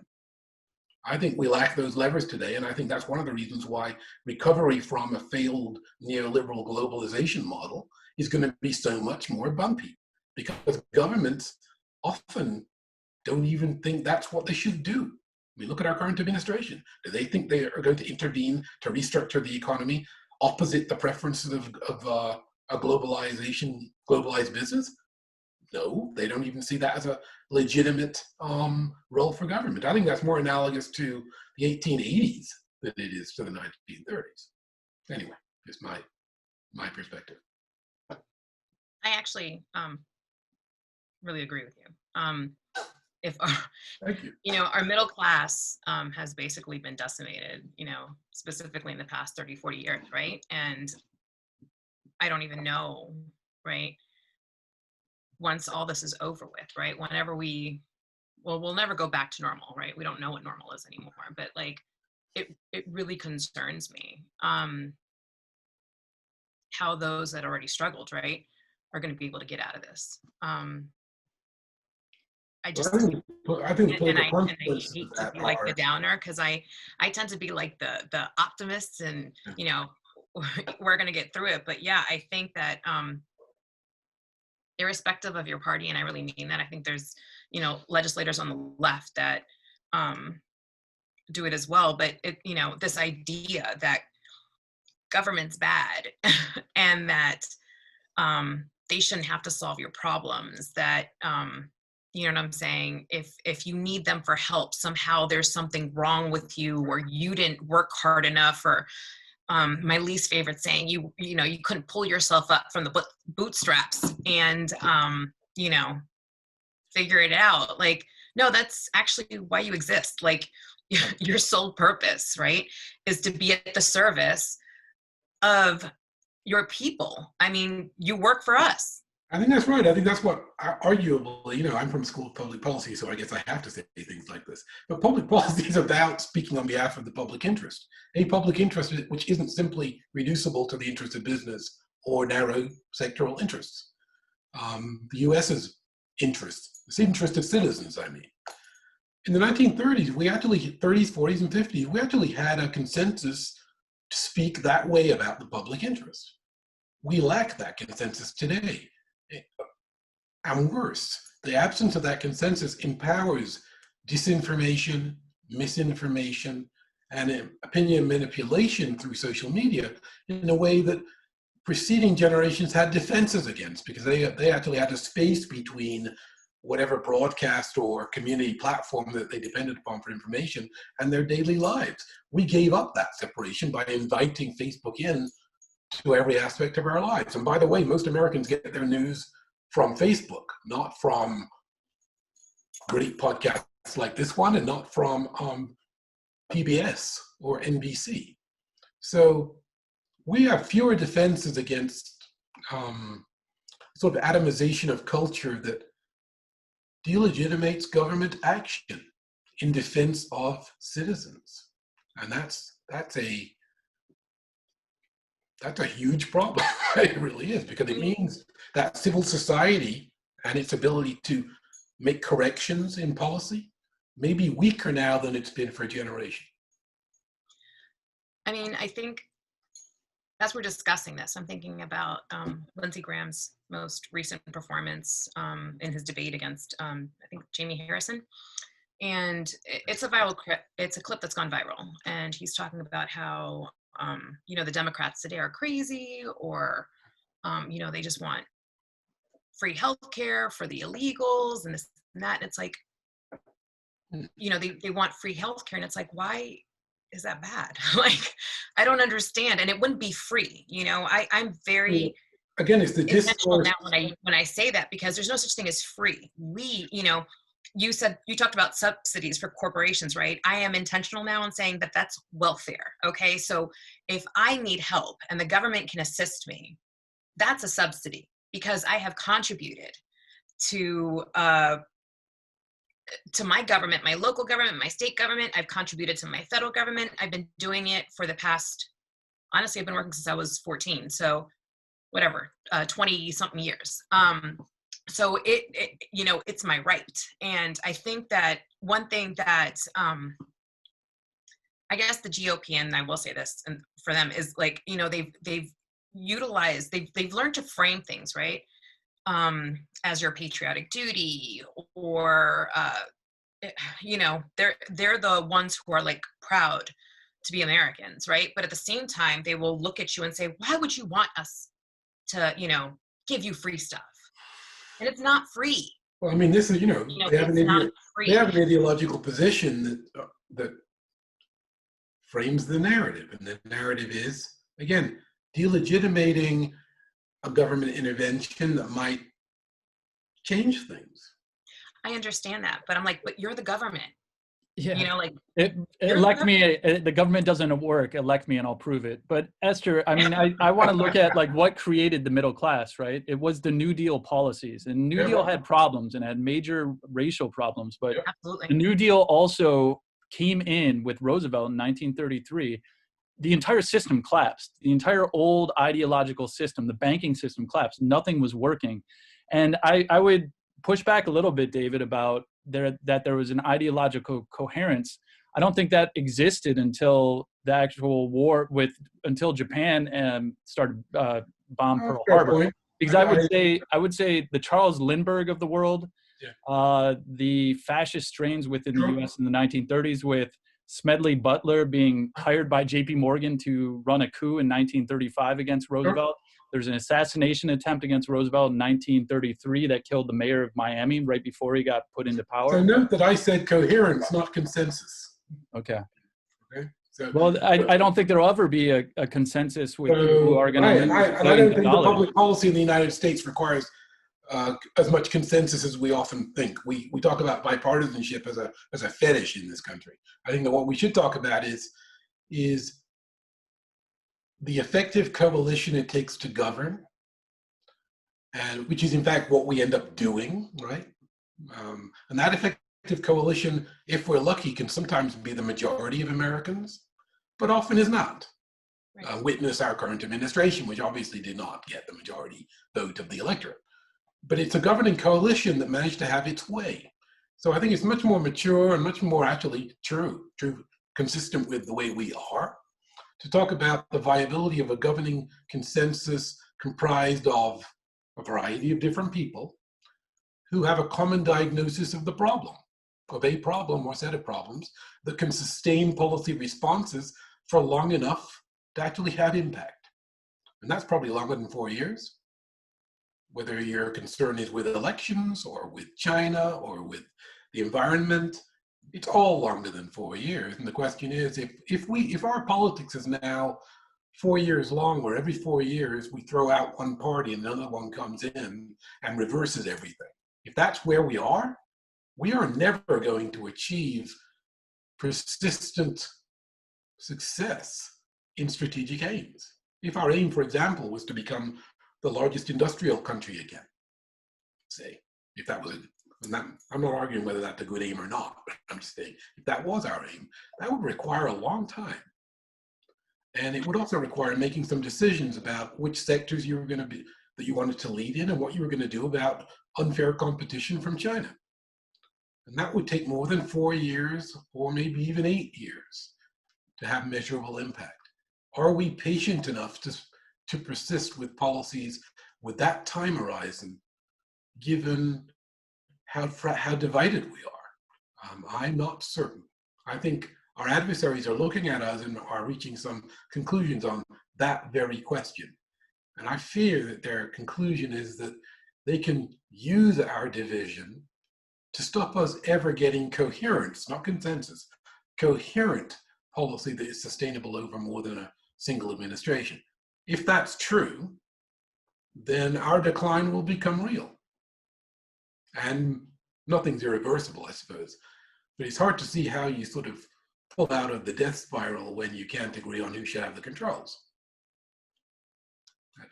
I think we lack those levers today, and I think that's one of the reasons why recovery from a failed neoliberal globalization model is going to be so much more bumpy, because governments often don't even think that's what they should do. I mean, look at our current administration. Do they think they are going to intervene to restructure the economy opposite the preferences of a globalized business? No, they don't even see that as a legitimate role for government. I think that's more analogous to the 1880s than it is to the 1930s. Anyway, just my perspective. I actually really agree with you. If Thank you. Our middle class has basically been decimated, specifically in the past 30, 40 years, right? And I don't even know, right? Once all this is over with, right? Whenever we'll never go back to normal, right? We don't know what normal is anymore, but like, it really concerns me, how those that already struggled, right, are going to be able to get out of this. I just, I think the and political I consequences hate of to that be like the are, downer, because I tend to be like the optimists, and you know, we're going to get through it. But yeah, I think that irrespective of your party, and I really mean that, I think there's, you know, legislators on the left that do it as well. But it, you know, this idea that government's bad and that they shouldn't have to solve your problems, that you know what I'm saying, if you need them for help, somehow there's something wrong with you, or you didn't work hard enough, or my least favorite saying, you know, you couldn't pull yourself up from the bootstraps and you know, figure it out. Like, no, that's actually why you exist. Like, your sole purpose, right, is to be at the service of your people. I mean, you work for us. I think that's right. I think that's what, arguably, you know, I'm from School of Public Policy, so I guess I have to say things like this. But public policy is about speaking on behalf of the public interest. A public interest which isn't simply reducible to the interest of business or narrow sectoral interests. The US's interest, the interest of citizens, I mean. In the 1930s, 30s, 40s, and 50s, we actually had a consensus to speak that way about the public interest. We lack that consensus today. And worse, the absence of that consensus empowers disinformation, misinformation, and opinion manipulation through social media in a way that preceding generations had defenses against, because they actually had a space between whatever broadcast or community platform that they depended upon for information and their daily lives. We gave up that separation by inviting Facebook in to every aspect of our lives. And by the way, most Americans get their news from Facebook, not from great podcasts like this one, and not from PBS or NBC. So we have fewer defenses against sort of atomization of culture that delegitimates government action in defense of citizens. And that's a huge problem. It really is, because it means that civil society and its ability to make corrections in policy may be weaker now than it's been for a generation. I mean, I think as we're discussing this, I'm thinking about Lindsey Graham's most recent performance in his debate against, I think, Jamie Harrison. And it's a viral clip. It's a clip that's gone viral. And he's talking about how, you know, the Democrats today are crazy, or, you know, they just want free healthcare for the illegals and this and that. And it's like, you know, they want free healthcare. And it's like, why is that bad? Like, I don't understand. And it wouldn't be free. You know, I'm very again, it's the intentional discourse now when I say that, because there's no such thing as free. You know, you talked about subsidies for corporations, right? I am intentional now in saying that that's welfare. Okay. So if I need help and the government can assist me, that's a subsidy, because I have contributed to my government, my local government, my state government. I've contributed to my federal government. I've been doing it for the past, honestly, I've been working since I was 14. So whatever, 20 something years. So it, you know, it's my right. And I think that one thing that, I guess the GOP, and I will say this, and for them, is like, you know, they've utilized, they've learned to frame things, right? As your patriotic duty, or, you know, they're the ones who are like proud to be Americans, right? But at the same time, they will look at you and say, why would you want us to, you know, give you free stuff? And it's not free. Well, I mean, this is, you know, they have an ideological position that frames the narrative. And the narrative is, again, delegitimating a government intervention that might change things. I understand that, but I'm like, but you're the government. Yeah. You know, like Elect me. The government doesn't work. Elect me, and I'll prove it. But Esther, I mean, I want to look at like what created the middle class, right? It was the New Deal policies, and New Deal had problems and had major racial problems. But absolutely, the New Deal also came in with Roosevelt in 1933. The entire system collapsed. The entire old ideological system, the banking system collapsed. Nothing was working, and I would push back a little bit, David, about that there was an ideological coherence. I don't think that existed until the actual war until Japan started bomb Pearl Harbor. Point. Because I would say the Charles Lindbergh of the world, the fascist strains within the U.S. in the 1930s, with Smedley Butler being hired by J.P. Morgan to run a coup in 1935 against Roosevelt. There's an assassination attempt against Roosevelt in 1933 that killed the mayor of Miami right before he got put into power. So note that I said coherence, not consensus. Okay. So, well, I don't think there'll ever be a consensus with people who are going to. And I don't think the public policy in the United States requires as much consensus as we often think. We talk about bipartisanship as a fetish in this country. I think that what we should talk about is the effective coalition it takes to govern, and which is in fact what we end up doing, right? And that effective coalition, if we're lucky, can sometimes be the majority of Americans, but often is not. Right. Witness our current administration, which obviously did not get the majority vote of the electorate. But it's a governing coalition that managed to have its way. So I think it's much more mature and much more actually true, consistent with the way we are, to talk about the viability of a governing consensus comprised of a variety of different people who have a common diagnosis of the problem, of a problem or set of problems that can sustain policy responses for long enough to actually have impact. And that's probably longer than 4 years. Whether your concern is with elections or with China or with the environment, it's all longer than 4 years. And the question is, if our politics is now 4 years long, where every 4 years we throw out one party and another one comes in and reverses everything, if that's where we are never going to achieve persistent success in strategic aims. If our aim, for example, was to become the largest industrial country again, say, if that was I'm not arguing whether that's a good aim or not, but I'm just saying, if that was our aim, that would require a long time. And it would also require making some decisions about which sectors you were going to be, that you wanted to lead in, and what you were going to do about unfair competition from China. And that would take more than 4 years, or maybe even 8 years, to have measurable impact. Are we patient enough to persist with policies with that time horizon, given how divided we are? I'm not certain. I think our adversaries are looking at us and are reaching some conclusions on that very question. And I fear that their conclusion is that they can use our division to stop us ever getting coherence, not consensus, coherent policy that is sustainable over more than a single administration. If that's true, then our decline will become real. And nothing's irreversible, I suppose. But it's hard to see how you sort of pull out of the death spiral when you can't agree on who should have the controls.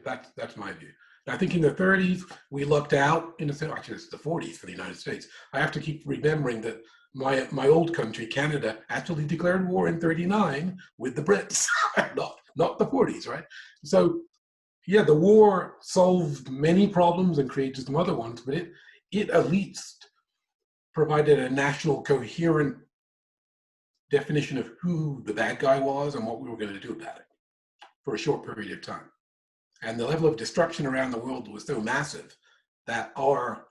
That's my view. And I think in the 30s, we lucked out, actually it's the 40s for the United States. I have to keep remembering that my old country, Canada, actually declared war in 39 with the Brits, not the 40s, right? So yeah, the war solved many problems and created some other ones, but it at least provided a national coherent definition of who the bad guy was and what we were going to do about it for a short period of time. And the level of destruction around the world was so massive that our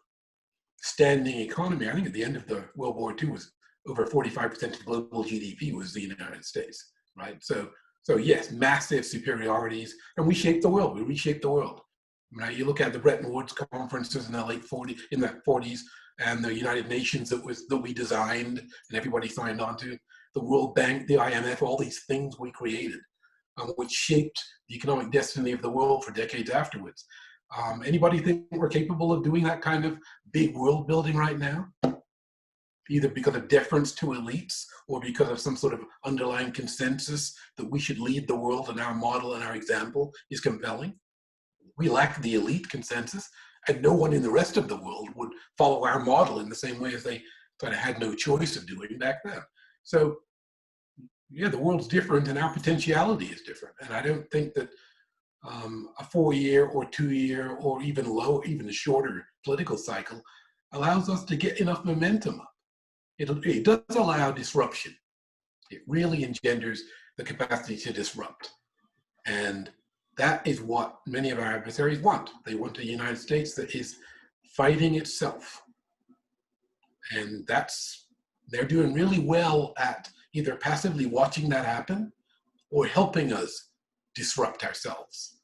standing economy, I think at the end of the World War II, was over 45% of global GDP was the United States, right? So yes, massive superiorities, and we shaped the world. We reshaped the world. Now you look at the Bretton Woods conferences in the in the 40s, and the United Nations that we designed and everybody signed on to, the World Bank, the IMF, all these things we created, which shaped the economic destiny of the world for decades afterwards. Anybody think we're capable of doing that kind of big world building right now? either because of deference to elites or because of some sort of underlying consensus that we should lead the world and our model and our example is compelling. We lack the elite consensus, and no one in the rest of the world would follow our model in the same way as they sort of had no choice of doing back then. So yeah, the world's different and our potentiality is different. And I don't think that a 4-year or 2-year or even a shorter political cycle allows us to get enough momentum up. It does allow disruption. It really engenders the capacity to disrupt. And that is what many of our adversaries want. They want a United States that is fighting itself. And they're doing really well at either passively watching that happen or helping us disrupt ourselves.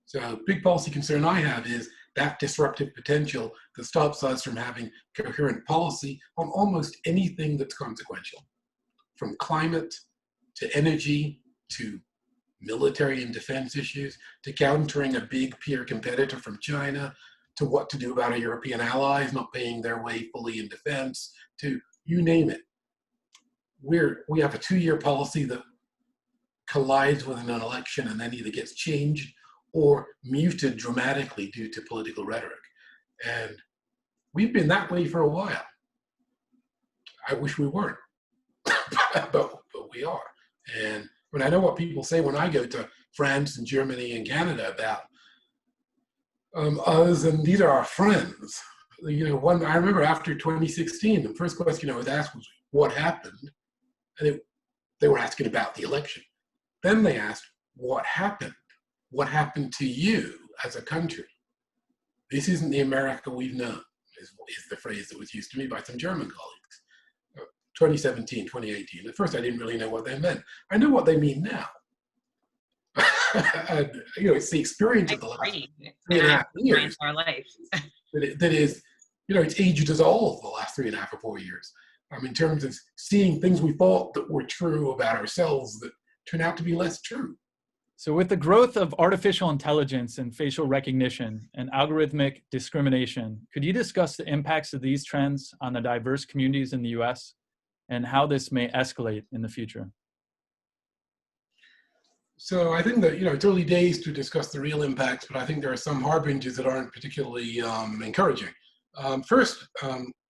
So a big policy concern I have is that disruptive potential that stops us from having coherent policy on almost anything that's consequential, from climate to energy to military and defense issues, to countering a big peer competitor from China, to what to do about our European allies not paying their way fully in defense, to you name it. We have a 2-year policy that collides with an election and then either gets changed or muted dramatically due to political rhetoric. And we've been that way for a while. I wish we weren't, but we are. And when I know what people say when I go to France and Germany and Canada about us, and these are our friends. You know, I remember after 2016, the first question I was asked was, what happened? And they were asking about the election. Then they asked, what happened? What happened to you as a country? This isn't the America we've known, is the phrase that was used to me by some German colleagues. 2017, 2018. At first, I didn't really know what they meant. I know what they mean now. And, you know, it's the experience of the last 3.5 years. Our life. that is, you know, it's aged us all the last 3.5 or 4 years. In terms of seeing things we thought that were true about ourselves that turn out to be less true. So with the growth of artificial intelligence and facial recognition and algorithmic discrimination, could you discuss the impacts of these trends on the diverse communities in the US and how this may escalate in the future? So I think that, you know, it's early days to discuss the real impacts, but I think there are some harbingers that aren't particularly encouraging. First,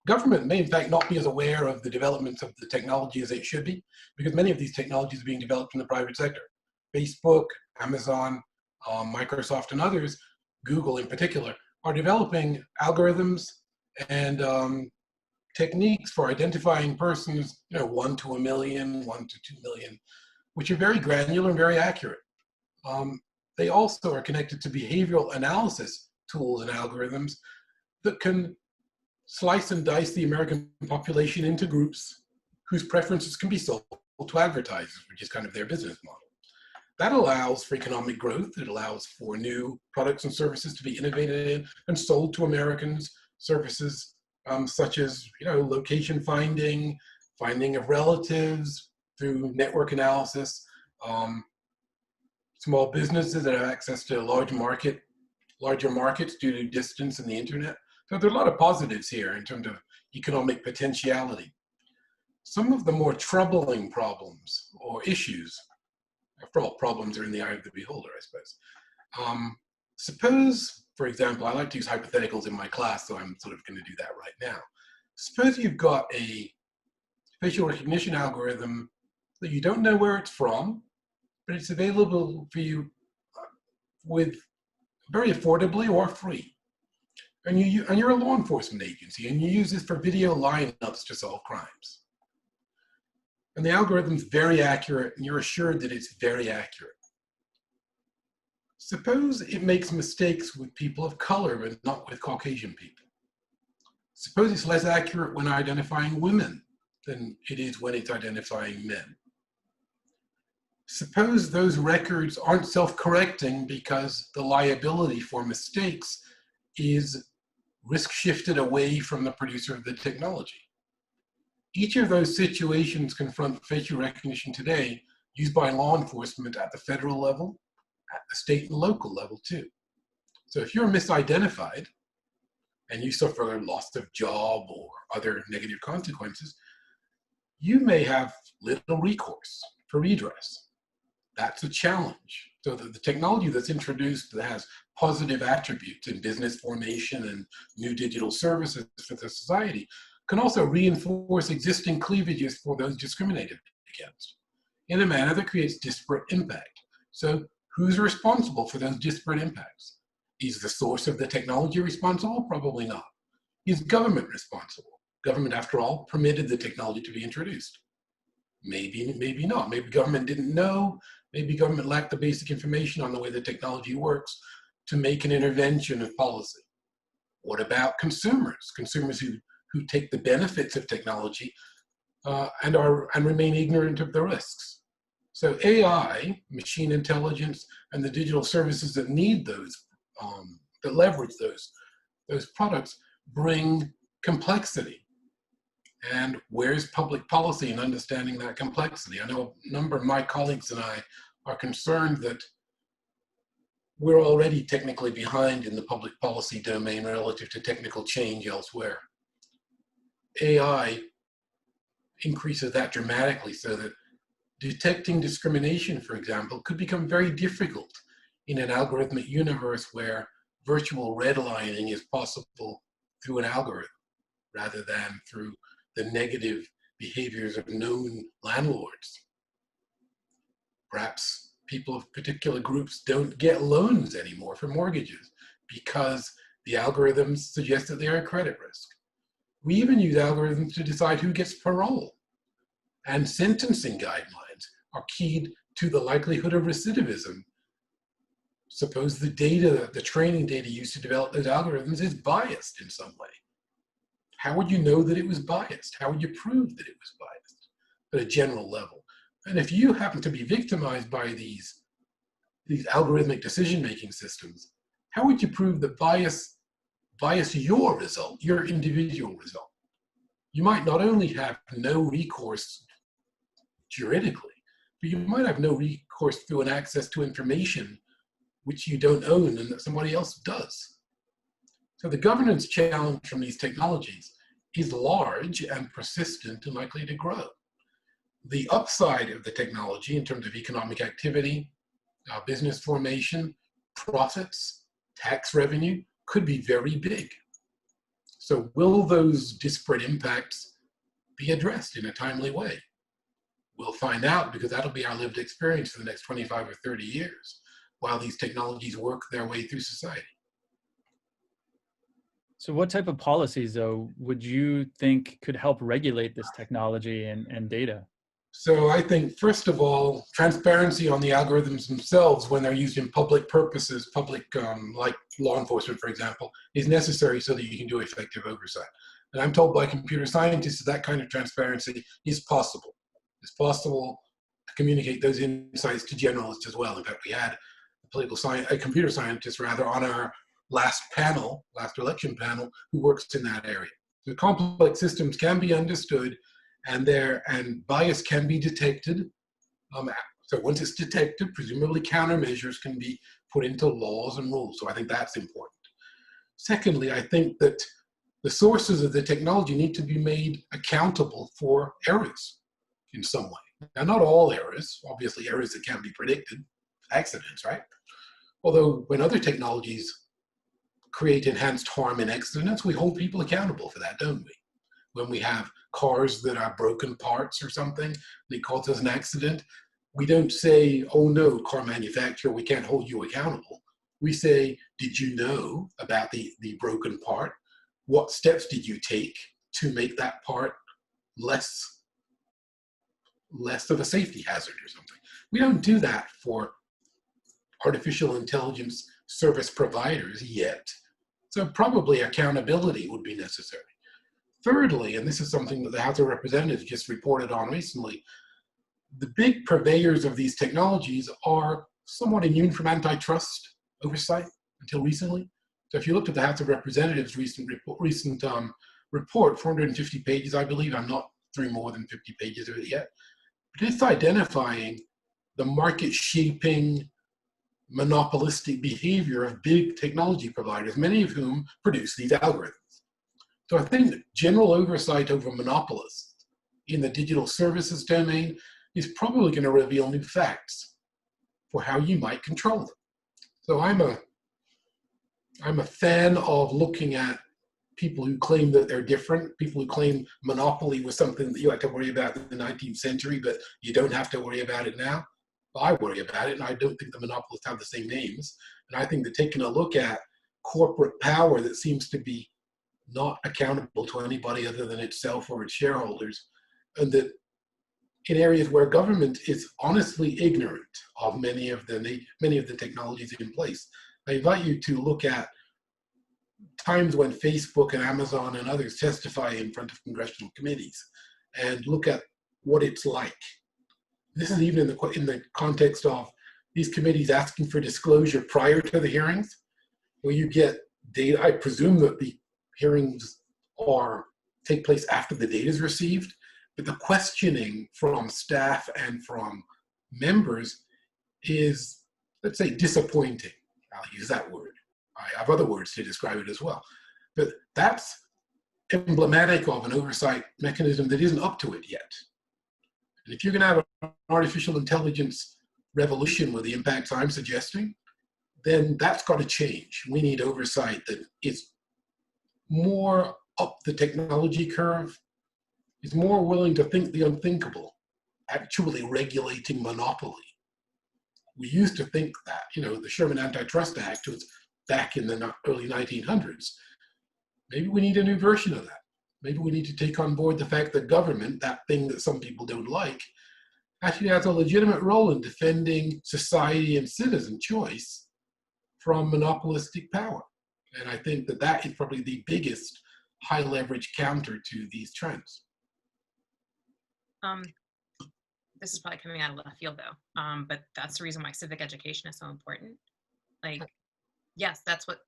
government may in fact not be as aware of the developments of the technology as it should be, because many of these technologies are being developed in the private sector. Facebook, Amazon, Microsoft, and others, Google in particular, are developing algorithms and techniques for identifying persons, you know, 1 to 1 million, 1 to 2 million, which are very granular and very accurate. They also are connected to behavioral analysis tools and algorithms that can slice and dice the American population into groups whose preferences can be sold to advertisers, which is kind of their business model. That allows for economic growth. It allows for new products and services to be innovated in and sold to Americans, services such as, you know, location finding, finding of relatives through network analysis, small businesses that have access to larger markets due to distance and the internet. So there are a lot of positives here in terms of economic potentiality. Some of the more troubling problems or issues, after all, problems are in the eye of the beholder, I suppose. Suppose, for example, I like to use hypotheticals in my class, so I'm sort of going to do that right now. Suppose you've got a facial recognition algorithm that you don't know where it's from, but it's available for you with very affordably or free. And you're a law enforcement agency, and you use this for video lineups to solve crimes. And the algorithm's very accurate, and you're assured that it's very accurate. Suppose it makes mistakes with people of color, but not with Caucasian people. Suppose it's less accurate when identifying women than it is when it's identifying men. Suppose those records aren't self-correcting because the liability for mistakes is risk shifted away from the producer of the technology. Each of those situations confront facial recognition today used by law enforcement at the federal level, at the state and local level too. So if you're misidentified, and you suffer a loss of job or other negative consequences, you may have little recourse for redress. That's a challenge. So the technology that's introduced that has positive attributes in business formation and new digital services for the society can also reinforce existing cleavages for those discriminated against in a manner that creates disparate impact. So who's responsible for those disparate impacts? Is the source of the technology responsible? Probably not. Is government responsible? Government, after all, permitted the technology to be introduced. Maybe, maybe not. Maybe government didn't know. Maybe government lacked the basic information on the way the technology works to make an intervention of policy. What about consumers? Consumers who take the benefits of technology and remain ignorant of the risks. So AI, machine intelligence, and the digital services that need those, that leverage those products bring complexity. And where's public policy in understanding that complexity? I know a number of my colleagues and I are concerned that we're already technically behind in the public policy domain relative to technical change elsewhere. AI increases that dramatically so that detecting discrimination, for example, could become very difficult in an algorithmic universe where virtual redlining is possible through an algorithm rather than through the negative behaviors of known landlords. Perhaps people of particular groups don't get loans anymore for mortgages because the algorithms suggest that they're a credit risk. We even use algorithms to decide who gets parole. And sentencing guidelines are keyed to the likelihood of recidivism. Suppose the data, the training data used to develop those algorithms is biased in some way. How would you know that it was biased? How would you prove that it was biased at a general level? And if you happen to be victimized by these algorithmic decision-making systems, how would you prove that bias your result, your individual result? You might not only have no recourse juridically, but you might have no recourse through an access to information which you don't own and that somebody else does. So the governance challenge from these technologies is large and persistent and likely to grow. The upside of the technology in terms of economic activity, business formation, profits, tax revenue could be very big. So will those disparate impacts be addressed in a timely way? We'll find out, because that'll be our lived experience for the next 25 or 30 years while these technologies work their way through society. So what type of policies, though, would you think could help regulate this technology and data? So I think, first of all, transparency on the algorithms themselves when they're used in public purposes, like law enforcement, for example, is necessary so that you can do effective oversight. And I'm told by computer scientists that kind of transparency is possible. It's possible to communicate those insights to generalists as well. In fact, we had a computer scientist on our last election panel, who works in that area. The complex systems can be understood, and bias can be detected. So once it's detected, presumably countermeasures can be put into laws and rules. So I think that's important. Secondly, I think that the sources of the technology need to be made accountable for errors in some way. Now, not all errors, obviously errors that can't be predicted, accidents, right? Although when other technologies create enhanced harm and accidents, we hold people accountable for that, don't we? When we have cars that are broken parts or something, they cause us an accident, we don't say, oh no, car manufacturer, we can't hold you accountable. We say, did you know about the broken part? What steps did you take to make that part less of a safety hazard or something? We don't do that for artificial intelligence service providers yet. So probably accountability would be necessary. Thirdly, and this is something that the House of Representatives just reported on recently, the big purveyors of these technologies are somewhat immune from antitrust oversight until recently. So if you looked at the House of Representatives' recent report, 450 pages, I believe, I'm not through more than 50 pages of it yet, but it's identifying the market-shaping, monopolistic behavior of big technology providers, many of whom produce these algorithms. So I think that general oversight over monopolists in the digital services domain is probably going to reveal new facts for how you might control them. So I'm a fan of looking at people who claim that they're different, people who claim monopoly was something that you had to worry about in the 19th century, but you don't have to worry about it now. Well, I worry about it, and I don't think the monopolists have the same names. And I think that taking a look at corporate power that seems to be not accountable to anybody other than itself or its shareholders, and that in areas where government is honestly ignorant of many of the technologies in place. I invite you to look at times when Facebook and Amazon and others testify in front of congressional committees and look at what it's like. This is even in the context of these committees asking for disclosure prior to the hearings, where you get data. I presume that the hearings take place after the data is received, but the questioning from staff and from members is, let's say, disappointing. I'll use that word. I have other words to describe it as well. But that's emblematic of an oversight mechanism that isn't up to it yet. And if you're going to have an artificial intelligence revolution with the impacts I'm suggesting, then that's got to change. We need oversight that is more up the technology curve, is more willing to think the unthinkable, actually regulating monopoly. We used to think that, the Sherman Antitrust Act was back in the early 1900s. Maybe we need a new version of that. Maybe we need to take on board the fact that government, that thing that some people don't like, actually has a legitimate role in defending society and citizen choice from monopolistic power. And I think that that is probably the biggest high leverage counter to these trends. This is probably coming out of left field though, but that's the reason why civic education is so important. Like, yes, that's what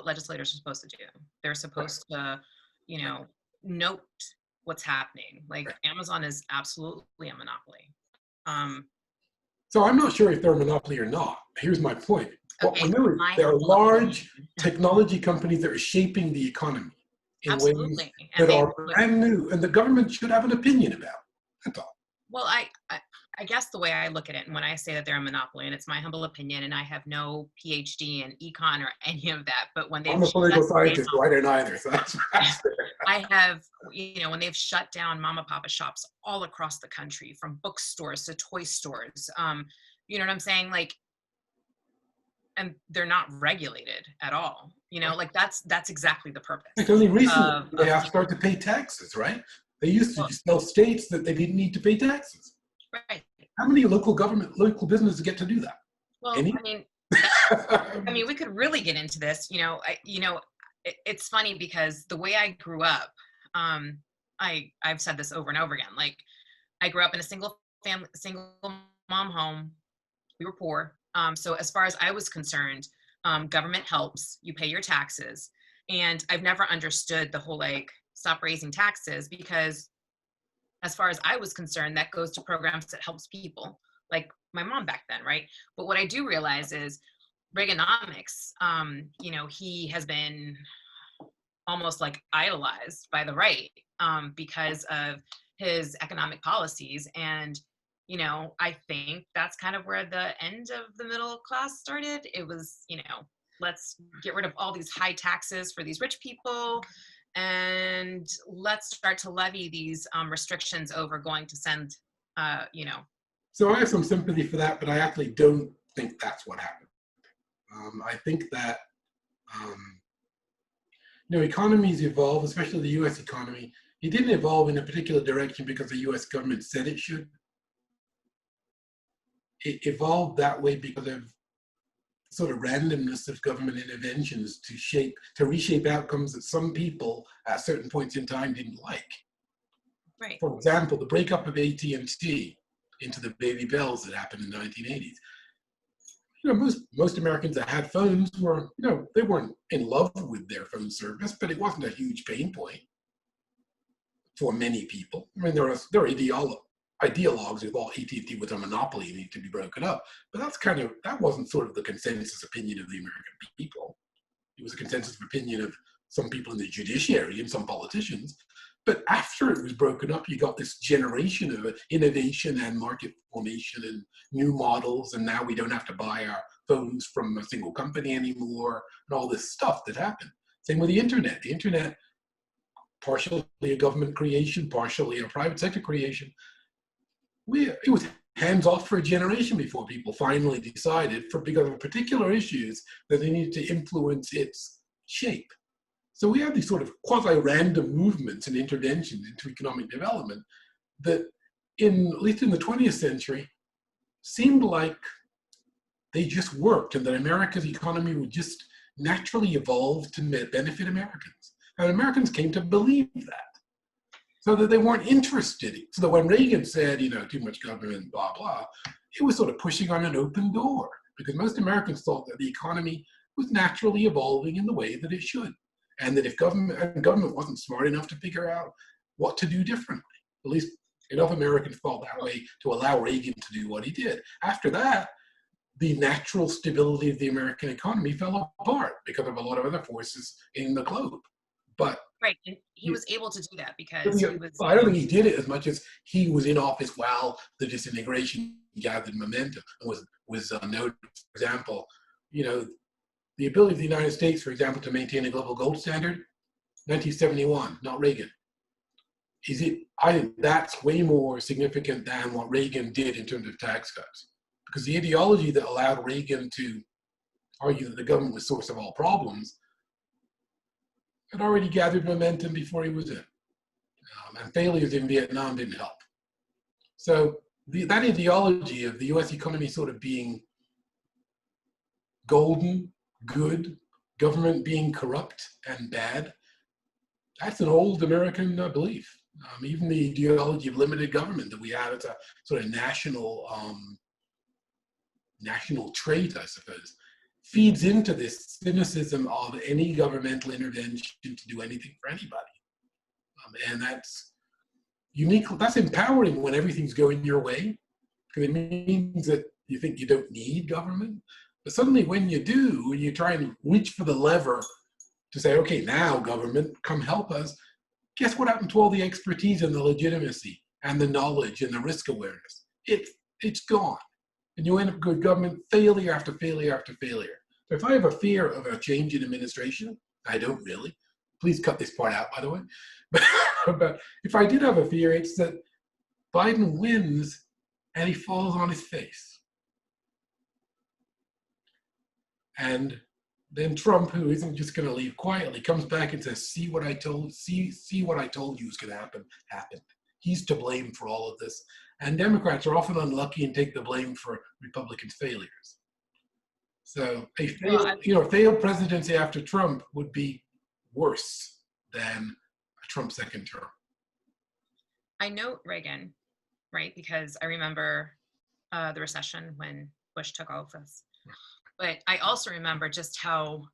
legislators are supposed to do. They're supposed to, note what's happening. Like, right. Amazon is absolutely a monopoly. So I'm not sure if they're a monopoly or not. Here's my point. Okay, there are large technology companies that are shaping the economy in ways that are brand new, and the government should have an opinion about. That's all. Well, I guess the way I look at it, and when I say that they're a monopoly, and it's my humble opinion, and I have no Ph.D. in econ or any of that, but when they've I'm a political scientist, so I don't either. So that's I have, when they've shut down mama papa shops all across the country, from bookstores to toy stores, you know what I'm saying? Like, and they're not regulated at all. Like that's exactly the purpose. Like only recently they have started to pay taxes, right? They used to just tell states that they didn't need to pay taxes. Right. How many local businesses get to do that? Well, Any? I mean, we could really get into this. It's funny because the way I grew up, I've said this over and over again. Like, I grew up in a single mom home. We were poor. So as far as I was concerned, government helps, you pay your taxes. And I've never understood the whole, stop raising taxes, because as far as I was concerned, that goes to programs that helps people, like my mom back then, right? But what I do realize is Reaganomics, he has been almost idolized by the right because of his economic policies. And I think that's kind of where the end of the middle class started. It was, let's get rid of all these high taxes for these rich people, and let's start to levy these restrictions over going to send, So I have some sympathy for that, but I actually don't think that's what happened. I think that, economies evolve, especially the US economy. It didn't evolve in a particular direction because the US government said it should. It evolved that way because of sort of randomness of government interventions to reshape outcomes that some people at certain points in time didn't like. Right. For example, the breakup of AT&T into the baby bells that happened in the 1980s. Most Americans that had phones were, they weren't in love with their phone service, but it wasn't a huge pain point for many people. I mean, there are ideologues who thought AT&T was a monopoly and needed to be broken up, but that wasn't sort of the consensus opinion of the American people. It was a consensus opinion of some people in the judiciary and some politicians. But after it was broken up, you got this generation of innovation and market formation and new models. And now we don't have to buy our phones from a single company anymore and all this stuff that happened. Same with the internet. The internet, partially a government creation, partially a private sector creation. It was hands off for a generation before people finally decided, because of particular issues, that they needed to influence its shape. So we have these sort of quasi-random movements and interventions into economic development that, at least in the 20th century, seemed like they just worked, and that America's economy would just naturally evolve to benefit Americans. And Americans came to believe that, so that they weren't interested. So that when Reagan said, too much government, blah, blah, it was sort of pushing on an open door, because most Americans thought that the economy was naturally evolving in the way that it should. And that if government wasn't smart enough to figure out what to do differently, at least enough Americans felt that way to allow Reagan to do what he did. After that, the natural stability of the American economy fell apart because of a lot of other forces in the globe. But right, and he was able to do that because he was. I don't think he did it as much as he was in office while the disintegration gathered momentum and was noted. For example, the ability of the United States, for example, to maintain a global gold standard, 1971, not Reagan. I think that's way more significant than what Reagan did in terms of tax cuts. Because the ideology that allowed Reagan to argue that the government was source of all problems had already gathered momentum before he was in. And failures in Vietnam didn't help. So that ideology of the US economy sort of being golden, good, government being corrupt and bad, that's an old American belief. Even the ideology of limited government that we have, it's a sort of national trait, I suppose, feeds into this cynicism of any governmental intervention to do anything for anybody. And that's unique. That's empowering when everything's going your way, because it means that you think you don't need government. But suddenly when you do, and you try and reach for the lever to say, okay, now government, come help us, guess what happened to all the expertise and the legitimacy and the knowledge and the risk awareness? It's gone. And you end up with government failure after failure after failure. So if I have a fear of a change in administration, I don't really. Please cut this part out, by the way. But if I did have a fear, it's that Biden wins and he falls on his face. And then Trump, who isn't just going to leave quietly, comes back and says, see what I told you was going to happen, happened. He's to blame for all of this. And Democrats are often unlucky and take the blame for Republicans' failures. So a failed presidency after Trump would be worse than a Trump second term. I note Reagan, right? Because I remember the recession when Bush took office. But I also remember just how,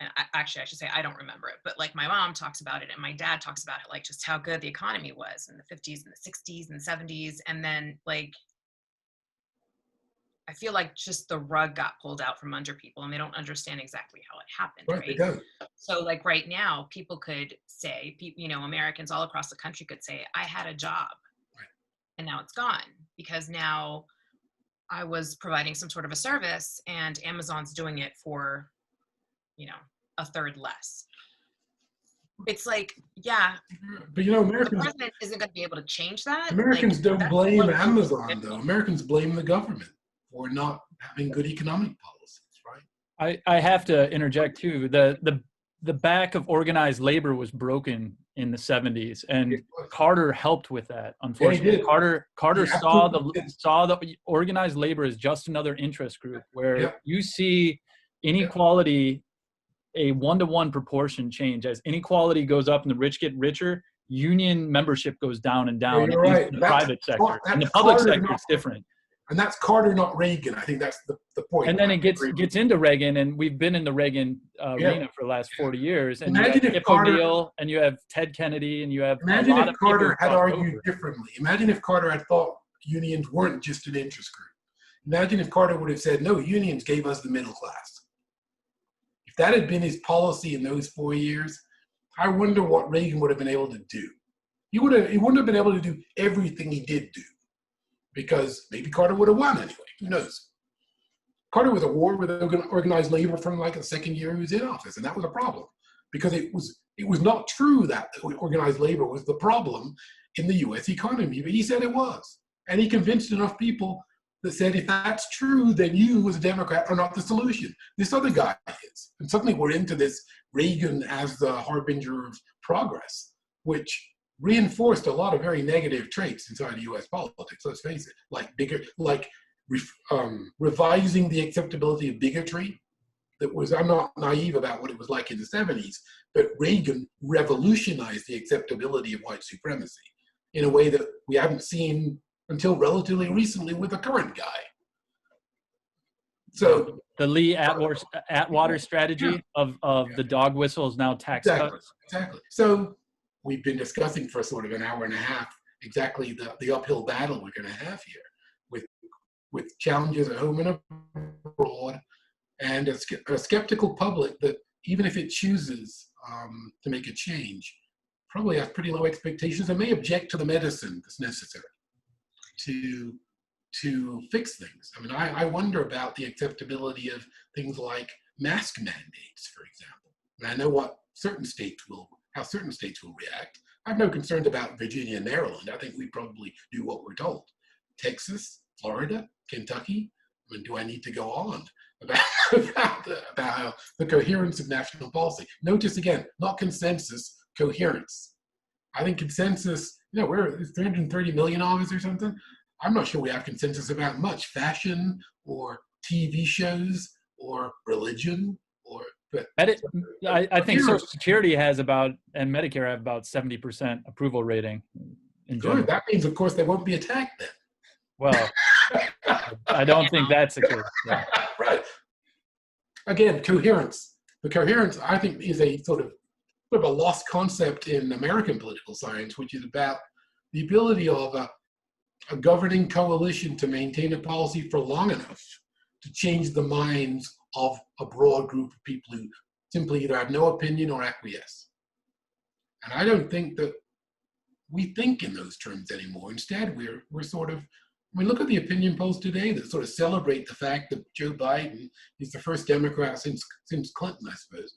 and I should say I don't remember it, but like my mom talks about it and my dad talks about it, like just how good the economy was in the 50s and the 60s and the 70s. And then like, I feel like just the rug got pulled out from under people and they don't understand exactly how it happened, right? So like right now, people could say, Americans all across the country could say, I had a job, right, and now it's gone because now I was providing some sort of a service and Amazon's doing it for, a third less. It's like, yeah. But Americans, the president isn't going to be able to change that. Americans don't blame Amazon though. Americans blame the government for not having good economic policies, right? I have to interject too. The back of organized labor was broken in the 70s, and Carter helped with that. Unfortunately, yeah, Carter saw the organized labor as just another interest group where you see inequality, a 1-to-1 proportion change. As inequality goes up and the rich get richer, union membership goes down and down. You're right. In the private sector. In the public sector, it's different. And that's Carter, not Reagan. I think that's the point. And then it gets into Reagan, and we've been in the Reagan arena for the last 40 years. And imagine you have if Carter, O'Neill, and you have Ted Kennedy, and you have imagine if Carter had argued differently. Imagine if Carter had thought unions weren't just an interest group. Imagine if Carter would have said, no, unions gave us the middle class. if that had been his policy in those 4 years, I wonder what Reagan would have been able to do. He wouldn't have been able to do everything he did do, because maybe Carter would have won anyway. Who knows? Carter was at war with organized labor from like the second year he was in office, and that was a problem, because it was not true that organized labor was the problem in the U.S. economy, but he said it was, and he convinced enough people that said, if that's true, then you as a Democrat are not the solution. This other guy is, and suddenly we're into this Reagan as the harbinger of progress, which reinforced a lot of very negative traits inside U.S. politics. Let's face it, like revising the acceptability of bigotry. That was, I'm not naive about what it was like in the 70s, but Reagan revolutionized the acceptability of white supremacy in a way that we haven't seen until relatively recently with the current guy. So the Lee Atwater strategy of the dog whistle is now tax cuts. Exactly. So we've been discussing for sort of an hour and a half exactly the uphill battle we're going to have here with challenges at home and abroad, and a skeptical public that even if it chooses to make a change, probably has pretty low expectations and may object to the medicine that's necessary to fix things. I mean, I wonder about the acceptability of things like mask mandates, for example. And I know how certain states will react. I have no concerns about Virginia and Maryland. I think we probably do what we're told. Texas, Florida, Kentucky. I mean, do I need to go on about the coherence of national policy? Notice again, not consensus, coherence. I think consensus, we're 330 million of us or something. I'm not sure we have consensus about much. Fashion or TV shows or religion I think Social Security has and Medicare have about 70% approval rating. Good. That means, of course, they won't be attacked then. Well, I don't think that's the case. Yeah. Right. Again, coherence. The coherence, I think, is a sort of a lost concept in American political science, which is about the ability of a governing coalition to maintain a policy for long enough to change the minds of a broad group of people who simply either have no opinion or acquiesce. And I don't think that we think in those terms anymore. Instead, we're sort of, look at the opinion polls today that sort of celebrate the fact that Joe Biden is the first Democrat since Clinton, I suppose,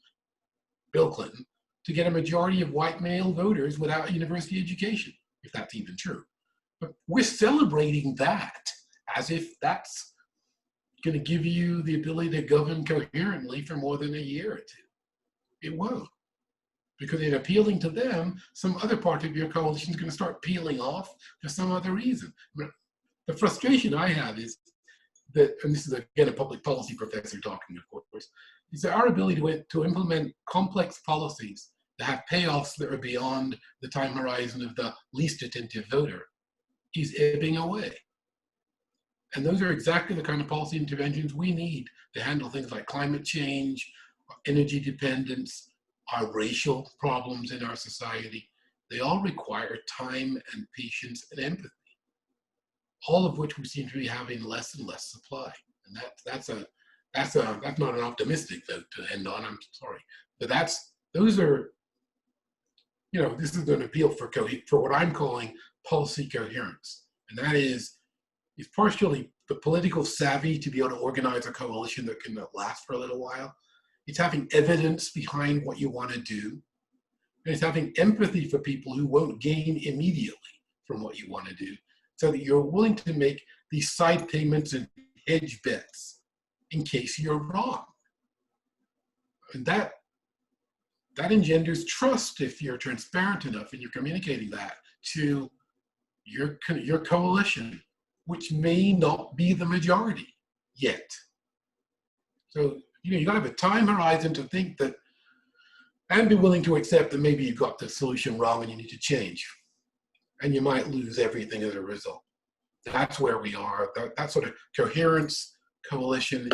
Bill Clinton, to get a majority of white male voters without a university education, if that's even true. But we're celebrating that as if that's going to give you the ability to govern coherently for more than a year or two. It won't. Because in appealing to them, some other part of your coalition is going to start peeling off for some other reason. The frustration I have is that, and this is again a public policy professor talking, of course, is that our ability to implement complex policies that have payoffs that are beyond the time horizon of the least attentive voter is ebbing away. And those are exactly the kind of policy interventions we need to handle things like climate change, energy dependence, our racial problems in our society. They all require time and patience and empathy, all of which we seem to be having less and less supply. And that's not an optimistic note to end on, I'm sorry. But those are, this is an appeal for what I'm calling policy coherence. And that is partially the political savvy to be able to organize a coalition that can last for a little while. It's having evidence behind what you want to do. And it's having empathy for people who won't gain immediately from what you want to do, so that you're willing to make these side payments and hedge bets in case you're wrong. And that engenders trust if you're transparent enough and you're communicating that to your coalition, which may not be the majority yet. So, you got to have a time horizon to think that, and be willing to accept that maybe you got the solution wrong and you need to change. And you might lose everything as a result. That's where we are. That sort of coherence coalition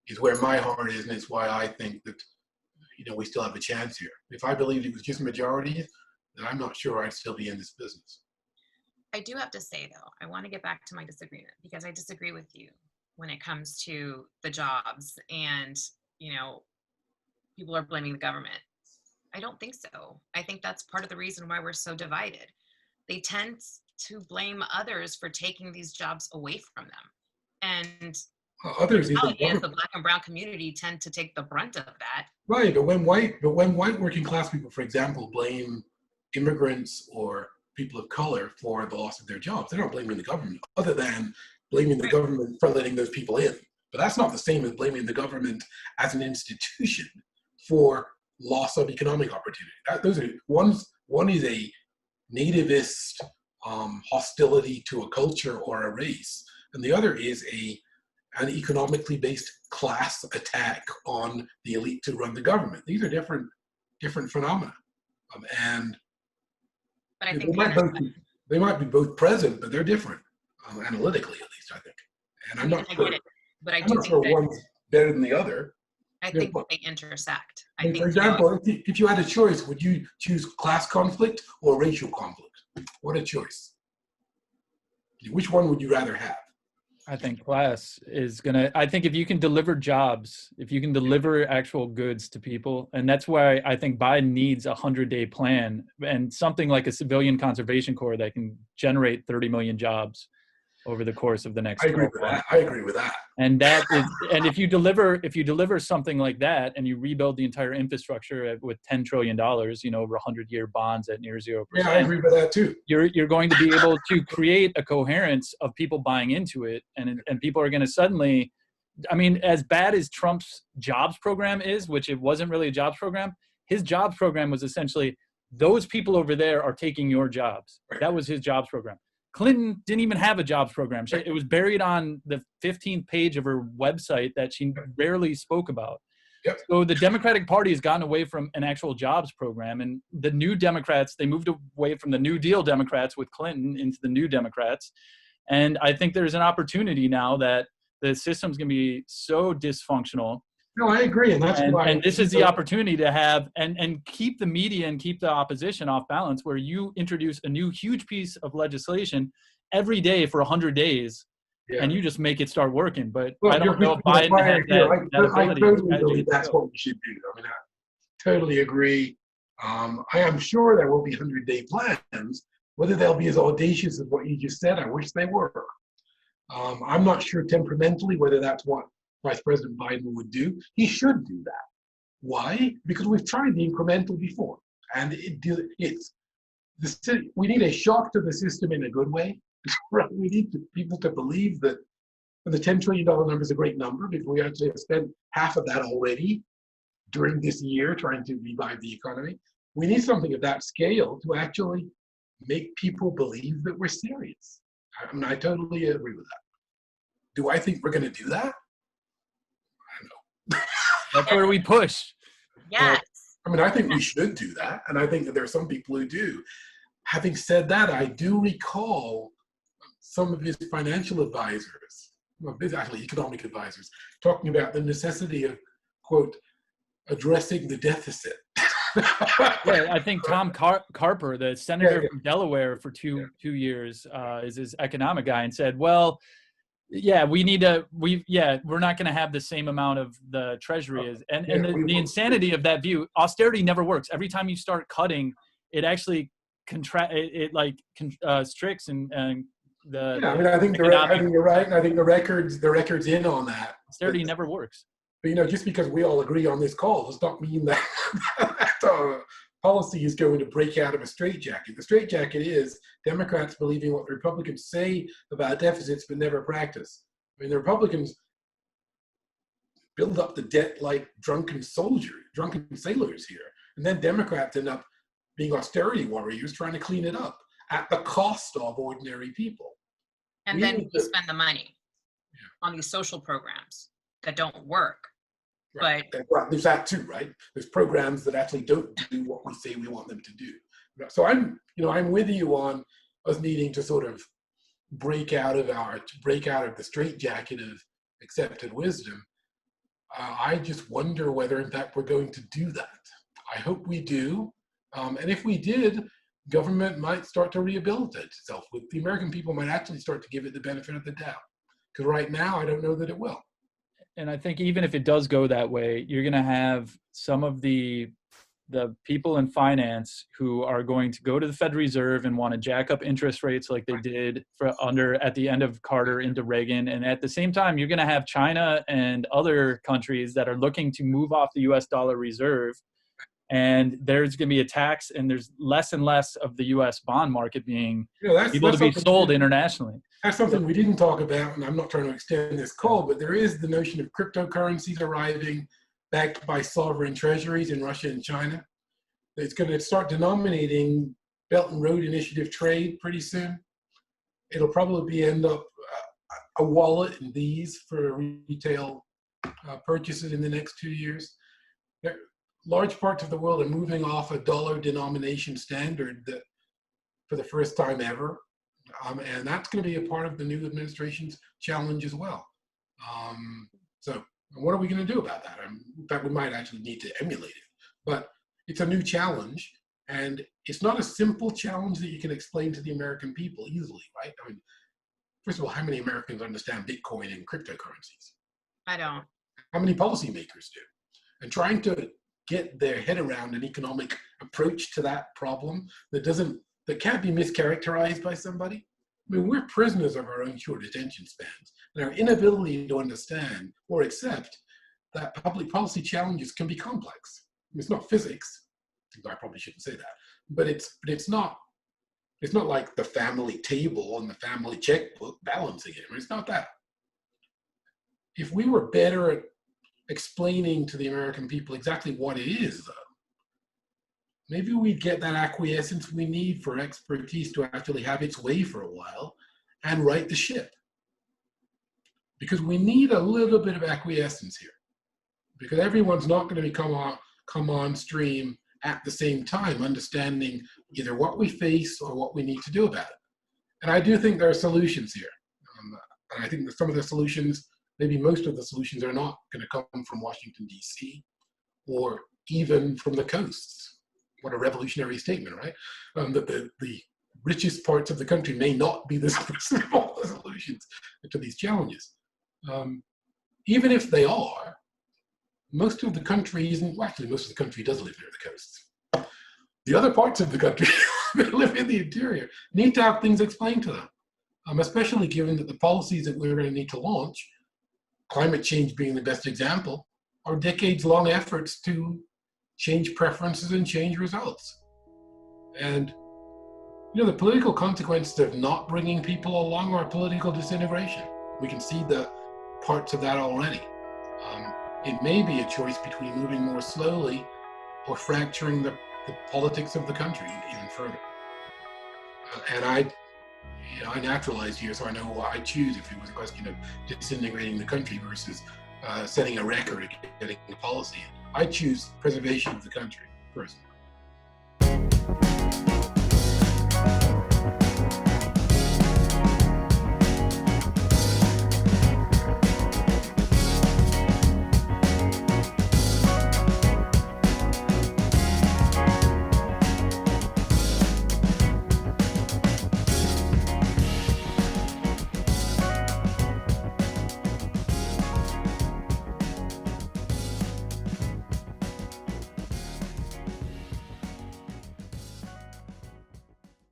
is where my heart is, and it's why I think that, we still have a chance here. If I believed it was just majority, then I'm not sure I'd still be in this business. I do have to say, though, I want to get back to my disagreement, because I disagree with you when it comes to the jobs and, people are blaming the government. I don't think so. I think that's part of the reason why we're so divided. They tend to blame others for taking these jobs away from them. And Others the is reality is the Black and brown community tend to take the brunt of that. right. But when white working class people, for example, blame immigrants or people of color for the loss of their jobs, they're not blaming the government, other than blaming the government for letting those people in. But that's not the same as blaming the government as an institution for loss of economic opportunity. One is a nativist hostility to a culture or a race, and the other is an economically based class attack on the elite to run the government. These are different phenomena, and But I think they might be both present, but they're different analytically, at least I think. And I'm not sure. But I I'm do not think sure that one's better than the other. I think that they intersect. I think, for example, if you had a choice, would you choose class conflict or racial conflict? What a choice. Which one would you rather have? I think class is I think if you can deliver jobs, if you can deliver actual goods to people, and that's why I think Biden needs a 100-day plan and something like a civilian conservation corps that can generate 30 million jobs over the course of the next 12 months. I agree with that. And and if you deliver something like that and you rebuild the entire infrastructure with $10 trillion, over 100-year bonds at near 0%. Yeah, I agree with that too. You're going to be able to create a coherence of people buying into it, and people are going to suddenly, as bad as Trump's jobs program is, which it wasn't really a jobs program, his jobs program was essentially those people over there are taking your jobs. Right. That was his jobs program. Clinton didn't even have a jobs program. It was buried on the 15th page of her website that she rarely spoke about. Yep. So the Democratic Party has gotten away from an actual jobs program, and the New Democrats, they moved away from the New Deal Democrats with Clinton into the New Democrats. And I think there's an opportunity now that the system's going to be so dysfunctional. No, I agree, and that's why. And this is the opportunity to have and keep the media and keep the opposition off balance, where you introduce a new huge piece of legislation every day for 100 days, and you just make it start working. But I don't know if Biden has that ability. I totally believe that's what we should do. I totally agree. I am sure there will be 100-day plans. Whether they'll be as audacious as what you just said, I wish they were. I'm not sure temperamentally whether that's what Vice President Biden would do. He should do that. Why? Because we've tried the incremental before, and we need a shock to the system in a good way. We need people to believe that the $10 trillion number is a great number, because we actually have spent half of that already during this year trying to revive the economy. We need something of that scale to actually make people believe that we're serious. I totally agree with that. Do I think we're going to do that? That's where we push. Yes. I think we should do that, and I think that there are some people who do. Having said that, I do recall some of his financial advisors, actually economic advisors, talking about the necessity of, quote, addressing the deficit. Yeah, I think Tom Carper, the senator from Delaware for two years, is his economic guy, and said, well, yeah, we're not going to have the same amount of the treasury as, and the insanity of that view. Austerity never works. Every time you start cutting, it actually stricts and the. Yeah, I think you're right, and I think the record's in on that. Austerity never works. But just because we all agree on this call does not mean that policy is going to break out of a straitjacket. The straitjacket is Democrats believing what the Republicans say about deficits but never practice. The Republicans build up the debt like drunken sailors here. And then Democrats end up being austerity warriors trying to clean it up at the cost of ordinary people. And then we spend the money on these social programs that don't work. Right. But there's that too, right? There's programs that actually don't do what we say we want them to do. So I'm with you on us needing to sort of break out of the straitjacket of accepted wisdom. I just wonder whether, in fact, we're going to do that. I hope we do. And if we did, government might start to rehabilitate itself. The American people might actually start to give it the benefit of the doubt. Because right now, I don't know that it will. And I think even if it does go that way, you're going to have some of the people in finance who are going to go to the Fed Reserve and want to jack up interest rates like they did at the end of Carter into Reagan. And at the same time, you're going to have China and other countries that are looking to move off the US dollar reserve. And there's going to be a tax, and there's less and less of the US bond market being able to be sold internationally. That's something we didn't talk about, and I'm not trying to extend this call, but there is the notion of cryptocurrencies arriving backed by sovereign treasuries in Russia and China. It's going to start denominating Belt and Road Initiative trade pretty soon. It'll probably end up a wallet in these for retail purchases in the next 2 years. Large parts of the world are moving off a dollar denomination standard that for the first time ever. And that's going to be a part of the new administration's challenge as well. So what are we going to do about that? In fact, we might actually need to emulate it. But it's a new challenge, and it's not a simple challenge that you can explain to the American people easily, right? I mean, first of all, how many Americans understand Bitcoin and cryptocurrencies? I don't. How many policymakers do? And trying to get their head around an economic approach to that problem that can't be mischaracterized by somebody. I mean, we're prisoners of our own short attention spans and our inability to understand or accept that public policy challenges can be complex. I mean, it's not physics. I probably shouldn't say that, but it's not like the family table and the family checkbook balancing it. I mean, it's not that. If we were better at explaining to the American people exactly what it is, though, maybe we'd get that acquiescence we need for expertise to actually have its way for a while and right the ship. Because we need a little bit of acquiescence here. Because everyone's not going to come on stream at the same time, understanding either what we face or what we need to do about it. And I do think there are solutions here. And I think that some of the solutions, maybe most of the solutions, are not going to come from Washington, D.C. or even from the coasts. What a revolutionary statement, right? That the richest parts of the country may not be the solutions to these challenges. Even if they are, most of the country isn't, well, actually most of the country does live near the coasts. The other parts of the country that live in the interior need to have things explained to them, especially given that the policies that we're going to need to launch, climate change being the best example, are decades-long efforts to change preferences and change results. And the political consequences of not bringing people along are political disintegration. We can see the parts of that already. It may be a choice between moving more slowly or fracturing the politics of the country even further. And I naturalized here, so I know what I choose if it was a question of disintegrating the country versus setting a record at getting the policy in. I choose preservation of the country, personally.